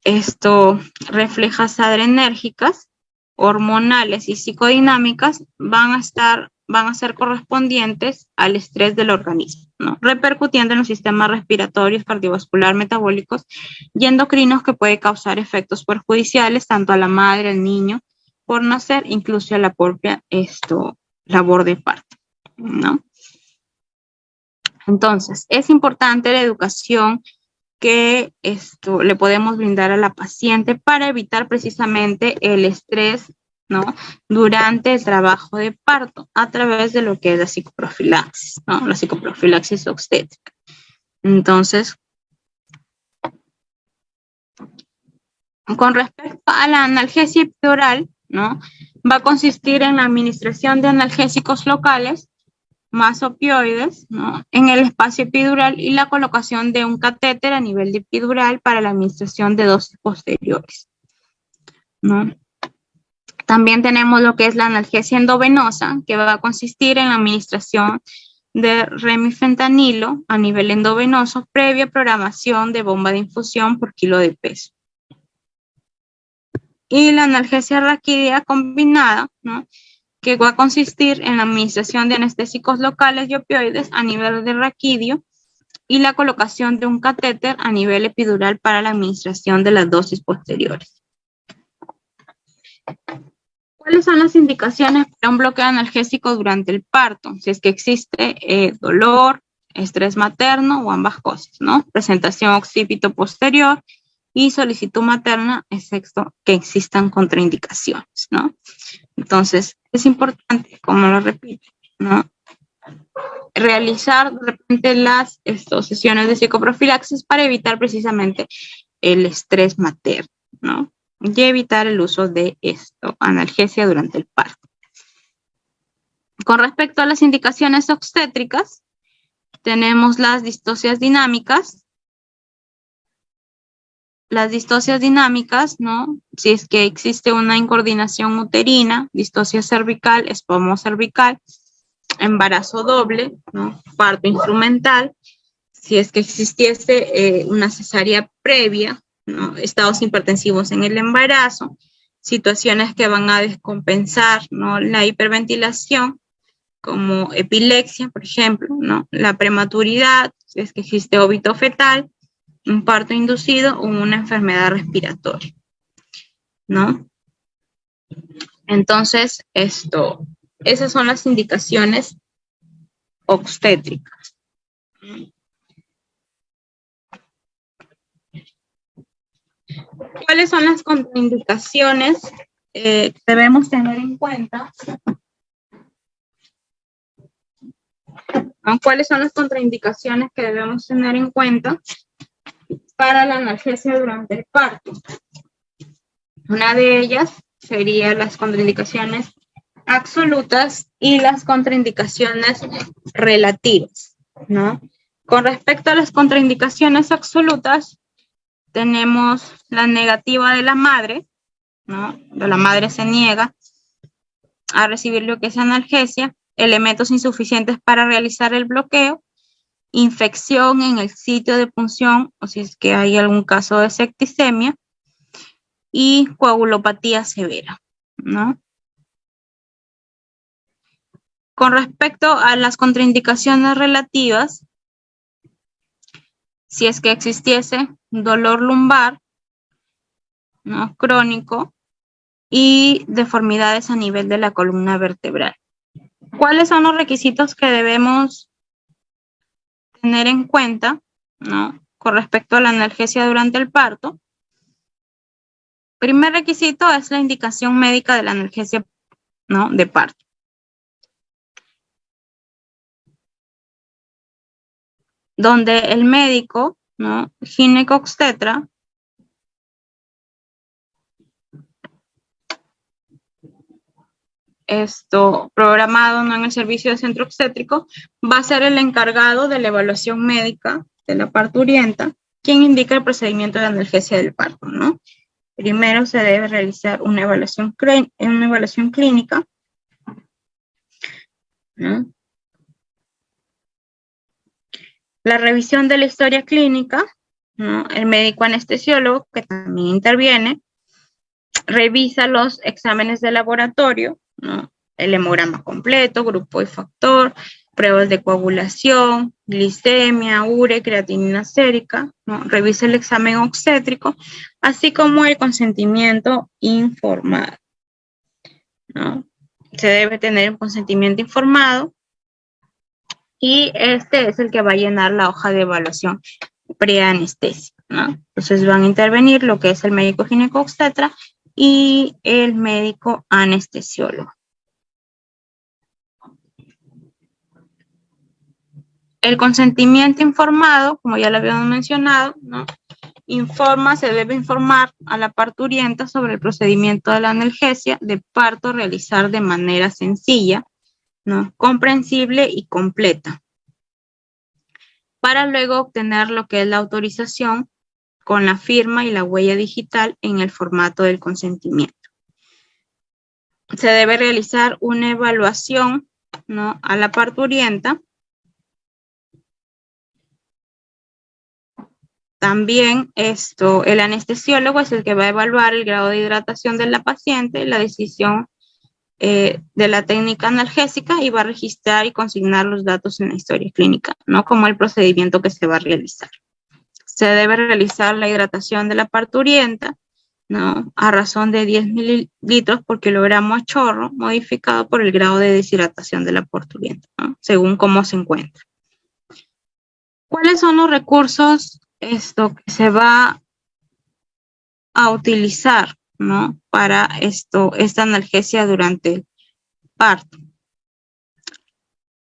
S2: Esto, reflejas adrenérgicas, hormonales y psicodinámicas van a ser correspondientes al estrés del organismo, ¿no? Repercutiendo en los sistemas respiratorios, cardiovascular, metabólicos y endocrinos que puede causar efectos perjudiciales tanto a la madre, al niño por nacer, incluso a la propia labor de parto, ¿no? Entonces, es importante la educación que le podemos brindar a la paciente para evitar precisamente el estrés, ¿no? Durante el trabajo de parto a través de lo que es la psicoprofilaxis, ¿no? La psicoprofilaxis obstétrica. Entonces, con respecto a la analgesia epidural, ¿no? Va a consistir en la administración de analgésicos locales más opioides, ¿no? En el espacio epidural y la colocación de un catéter a nivel de epidural para la administración de dosis posteriores, ¿no? También tenemos lo que es la analgesia endovenosa, que va a consistir en la administración de remifentanilo a nivel endovenoso previa programación de bomba de infusión por kilo de peso. Y la analgesia raquídea combinada, ¿no?, que va a consistir en la administración de anestésicos locales y opioides a nivel de raquídeo y la colocación de un catéter a nivel epidural para la administración de las dosis posteriores. ¿Cuáles son las indicaciones para un bloqueo analgésico durante el parto? Si es que existe dolor, estrés materno o ambas cosas, ¿no? Presentación occipito posterior y solicitud materna, excepto que existan contraindicaciones, ¿no? Entonces, es importante, como lo repito, ¿no?, realizar de repente las sesiones de psicoprofilaxis para evitar precisamente el estrés materno, ¿no?, y evitar el uso de analgesia durante el parto. Con respecto a las indicaciones obstétricas, tenemos las distocias dinámicas. Las distocias dinámicas, ¿no?, si es que existe una incoordinación uterina, distocia cervical, espasmo cervical, embarazo doble, ¿no?, parto instrumental, si es que existiese una cesárea previa, ¿no?, estados hipertensivos en el embarazo, situaciones que van a descompensar, ¿no?, la hiperventilación, como epilepsia, por ejemplo, ¿no?, la prematuridad, si es que existe óbito fetal, un parto inducido o una enfermedad respiratoria, ¿no? Entonces, esas son las indicaciones obstétricas. ¿Cuáles son las contraindicaciones que debemos tener en cuenta? ¿Cuáles son las contraindicaciones que debemos tener en cuenta para la analgesia durante el parto? Una de ellas sería las contraindicaciones absolutas y las contraindicaciones relativas, ¿no? Con respecto a las contraindicaciones absolutas, tenemos la negativa de la madre, ¿no? La madre se niega a recibir lo que es analgesia, elementos insuficientes para realizar el bloqueo, infección en el sitio de punción, o si es que hay algún caso de septicemia, y coagulopatía severa, ¿no? Con respecto a las contraindicaciones relativas, si es que existiese dolor lumbar, ¿no?, crónico, y deformidades a nivel de la columna vertebral. ¿Cuáles son los requisitos que debemos tener en cuenta, ¿no?, con respecto a la analgesia durante el parto? Primer requisito es la indicación médica de la analgesia, ¿no?, de parto. Donde el médico, ¿no?, ginecobstetra, programado, ¿no?, en el servicio de centro obstétrico, va a ser el encargado de la evaluación médica de la parturienta, quien indica el procedimiento de analgesia del parto, ¿no? Primero se debe realizar una evaluación clínica, ¿no? La revisión de la historia clínica, ¿no? El médico anestesiólogo, que también interviene, revisa los exámenes de laboratorio, ¿no?, el hemograma completo, grupo y factor, pruebas de coagulación, glicemia, urea, creatinina sérica, ¿no? Revisa el examen obstétrico, así como el consentimiento informado, ¿no? Se debe tener un consentimiento informado y este es el que va a llenar la hoja de evaluación preanestesia, ¿no? Entonces van a intervenir lo que es el médico ginecobstetra y el médico anestesiólogo. El consentimiento informado, como ya lo habíamos mencionado, ¿no?, se debe informar a la parturienta sobre el procedimiento de la analgesia de parto realizar de manera sencilla, ¿no?, comprensible y completa, para luego obtener lo que es la autorización con la firma y la huella digital en el formato del consentimiento. Se debe realizar una evaluación, ¿no?, a la parturienta También el anestesiólogo es el que va a evaluar el grado de hidratación de la paciente, la decisión de la técnica analgésica y va a registrar y consignar los datos en la historia clínica, ¿no? Como el procedimiento que se va a realizar. Se debe realizar la hidratación de la parturienta, ¿no? A razón de 10 mililitros por kilogramo a chorro, modificado por el grado de deshidratación de la parturienta, ¿no? Según cómo se encuentra. ¿Cuáles son los recursos que se va a utilizar, ¿no? Para esta analgesia durante el parto?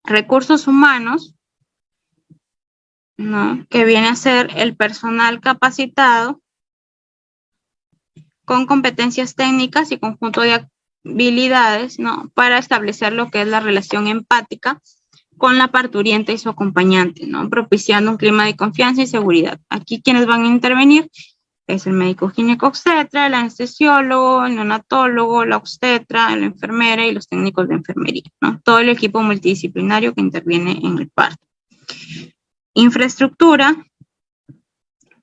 S2: Recursos humanos, ¿no? Que viene a ser el personal capacitado con competencias técnicas y conjunto de habilidades, ¿no? Para establecer lo que es la relación empática con la parturienta y su acompañante, ¿no? Propiciando un clima de confianza y seguridad. Aquí quienes van a intervenir es el médico ginecobstetra, el anestesiólogo, el neonatólogo, la obstetra, la enfermera y los técnicos de enfermería, ¿no? Todo el equipo multidisciplinario que interviene en el parto. Infraestructura,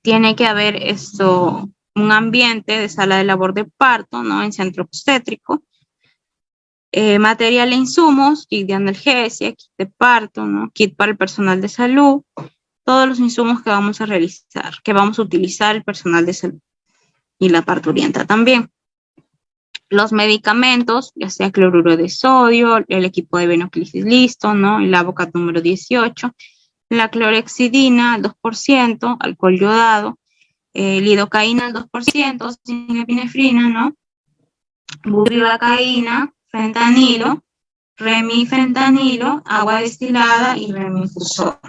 S2: tiene que haber un ambiente de sala de labor de parto, ¿no? En centro obstétrico. Material e insumos, kit de analgesia, kit de parto, ¿no? Kit para el personal de salud, todos los insumos que vamos a realizar, que vamos a utilizar el personal de salud y la parturienta también. Los medicamentos, ya sea cloruro de sodio, el equipo de venoclisis listo, ¿no? El Avocat número 18, la clorexidina al 2%, alcohol yodado, lidocaína al 2%, sin epinefrina, ¿no? Bupivacaína, fentanilo, remifentanilo, agua destilada y remifusor.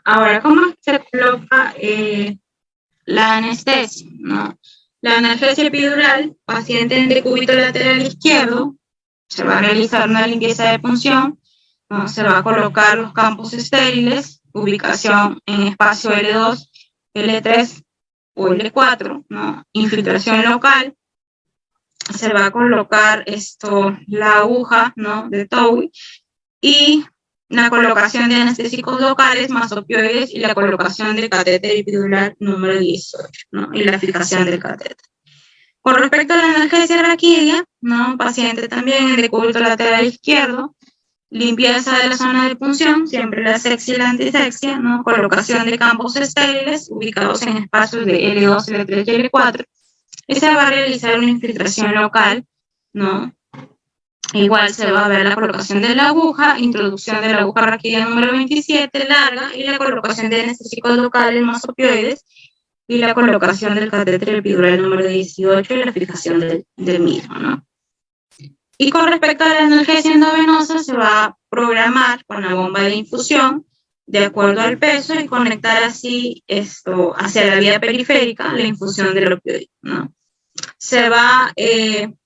S2: Ahora, ¿cómo se coloca la anestesia, ¿no? La analgesia epidural, paciente en decúbito lateral izquierdo, se va a realizar una limpieza de punción, ¿no? Se va a colocar los campos estériles, ubicación en espacio L2, L3 o L4, ¿no? Infiltración local, se va a colocar la aguja, ¿no? De TOWI y la colocación de anestésicos locales más opioides y la colocación del catéter epidural número 18, ¿no? Y la fijación del catéter. Con respecto a la analgesia raquídea, ¿no? Paciente también en decúbito lateral izquierdo, limpieza de la zona de punción, siempre la sexia y la antisexia, ¿no? Colocación de campos estériles ubicados en espacios de L2, L3 y L4. Y se va a realizar una infiltración local, ¿no? Igual se va a ver la colocación de la aguja, introducción de la aguja raquídea número 27, larga, y la colocación de anestésicos locales más opioides, y la colocación del catéter epidural número 18 y la fijación del mismo, ¿no? Y con respecto a la analgesia endovenosa, se va a programar con la bomba de infusión de acuerdo al peso y conectar así hacia la vía periférica la infusión del opioide, ¿no? Se va a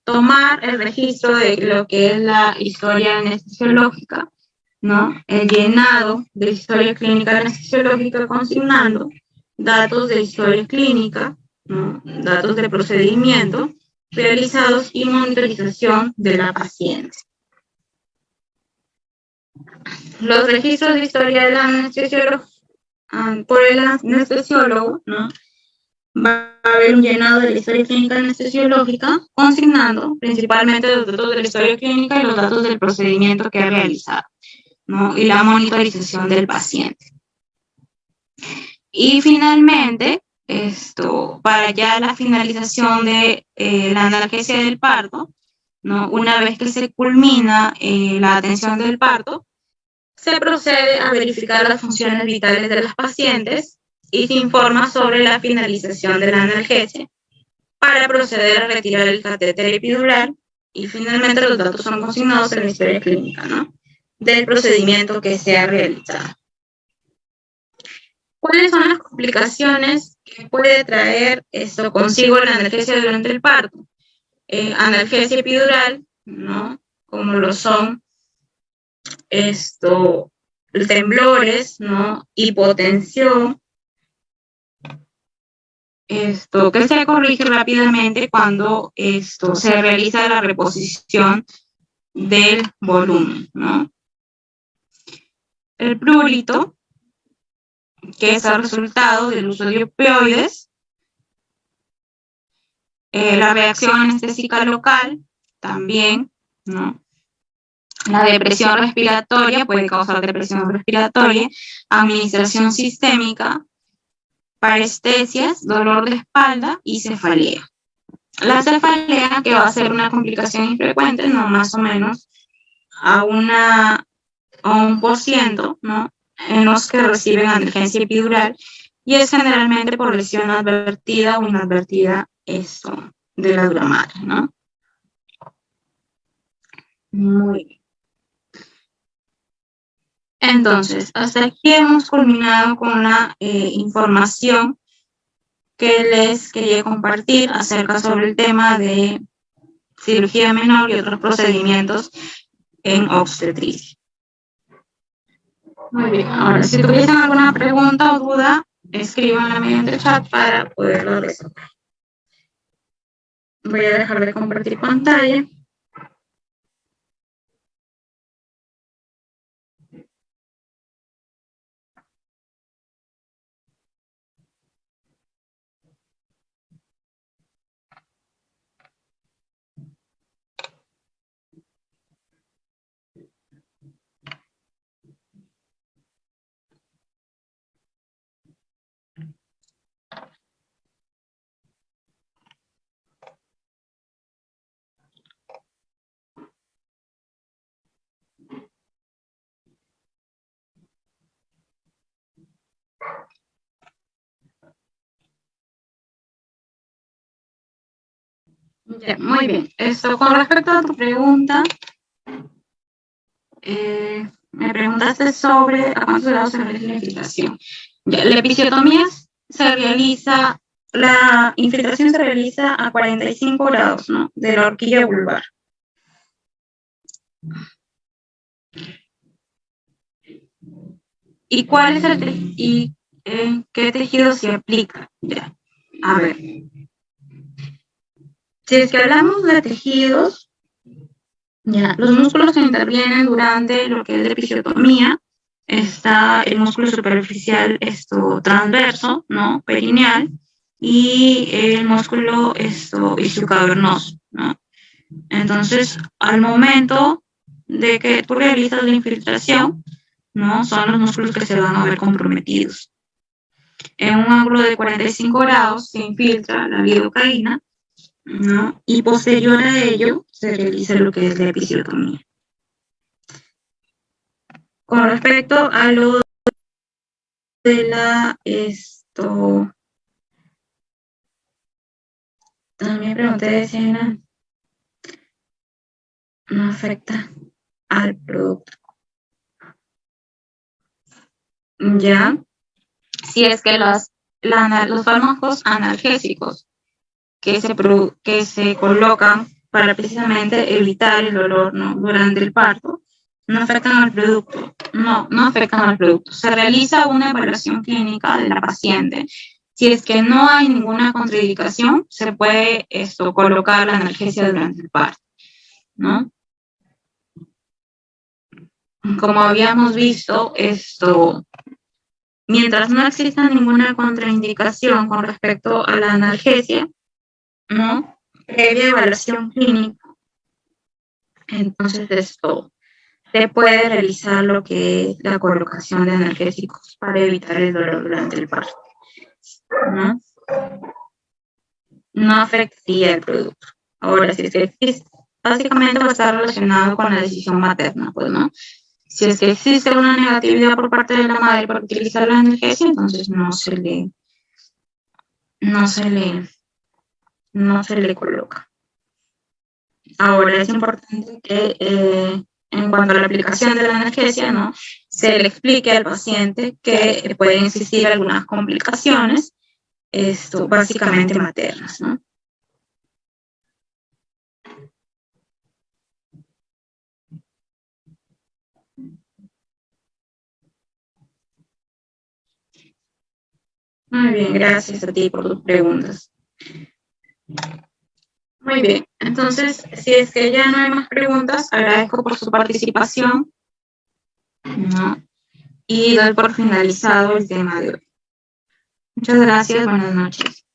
S2: tomar el registro de lo que es la historia anestesiológica, ¿no? El llenado de la historia clínica anestesiológica consignando datos de historia clínica, ¿no? Datos de procedimiento realizados y monitorización de la paciente. Los registros de historia del anestesiólogo, por el anestesiólogo, ¿no? Va a haber un llenado de la historia clínica anestesiológica, consignando principalmente los datos de la historia clínica y los datos del procedimiento que ha realizado, ¿no? Y la monitorización del paciente. Y finalmente, para ya la finalización de la analgesia del parto, ¿no? Una vez que se culmina la atención del parto, se procede a verificar las funciones vitales de las pacientes y se informa sobre la finalización de la analgesia para proceder a retirar el catéter epidural y finalmente los datos son consignados en la historia clínica, ¿no? Del procedimiento que se ha realizado. ¿Cuáles son las complicaciones que puede traer esto consigo la analgesia durante el parto? Analgesia epidural, ¿no? Como lo son temblores, ¿no? Hipotensión, que se corrige rápidamente cuando se realiza la reposición del volumen, ¿no? El prurito, que es el resultado del uso de opioides, la reacción anestésica local, también, ¿no? La depresión respiratoria puede causar depresión respiratoria, administración sistémica, parestesias, dolor de espalda y cefalea. La cefalea, que va a ser una complicación infrecuente, no más o menos a 1%, ¿no? En los que reciben analgesia epidural, y es generalmente por lesión advertida o inadvertida de la dura madre, ¿no? Muy bien. Entonces, hasta aquí hemos culminado con la información que les quería compartir acerca sobre el tema de cirugía menor y otros procedimientos en obstetricia. Muy bien, ahora si tuviesen alguna pregunta o duda, escríbanla mediante el chat para poderlo resolver. Voy a dejar de compartir pantalla. Ya, muy bien. Con respecto a tu pregunta, me preguntaste sobre a cuántos grados se realiza la infiltración. Ya, la episiotomía la infiltración se realiza a 45 grados, ¿no? De la horquilla vulvar. ¿Y cuál es qué tejido se aplica? Ya, a ver. Si es que hablamos de tejidos, ya, los músculos que intervienen durante lo que es la episiotomía, está el músculo superficial transverso, ¿no? Perineal, y el músculo isquiocavernoso, ¿no? Entonces, al momento de que tú realizas la infiltración, ¿no? Son los músculos que se van a ver comprometidos. En un ángulo de 45 grados se infiltra la lidocaína, ¿no? Y posterior a ello se realiza lo que es la episiotomía. Con respecto a lo de también pregunté si no afecta al producto. Ya, si es que los fármacos analgésicos que se colocan para precisamente evitar el dolor, ¿no? Durante el parto, no afectan al producto. No afectan al producto. Se realiza una evaluación clínica de la paciente. Si es que no hay ninguna contraindicación, se puede colocar la analgesia durante el parto, ¿no? Como habíamos visto, mientras no exista ninguna contraindicación con respecto a la analgesia, ¿no? Previa evaluación clínica, entonces se puede realizar lo que es la colocación de analgésicos para evitar el dolor durante el parto, ¿no? No afectaría el producto. Ahora, si es que existe, básicamente va a estar relacionado con la decisión materna, pues, ¿no? Si es que existe una negatividad por parte de la madre para utilizar la analgesia, entonces no se le coloca. Ahora es importante que en cuanto a la aplicación de la analgesia, ¿no? Se le explique al paciente que pueden existir algunas complicaciones, básicamente maternas, ¿no? Muy bien, gracias a ti por tus preguntas. Muy bien, entonces, si es que ya no hay más preguntas, agradezco por su participación, ¿no? y doy por finalizado el tema de hoy. Muchas gracias, buenas noches.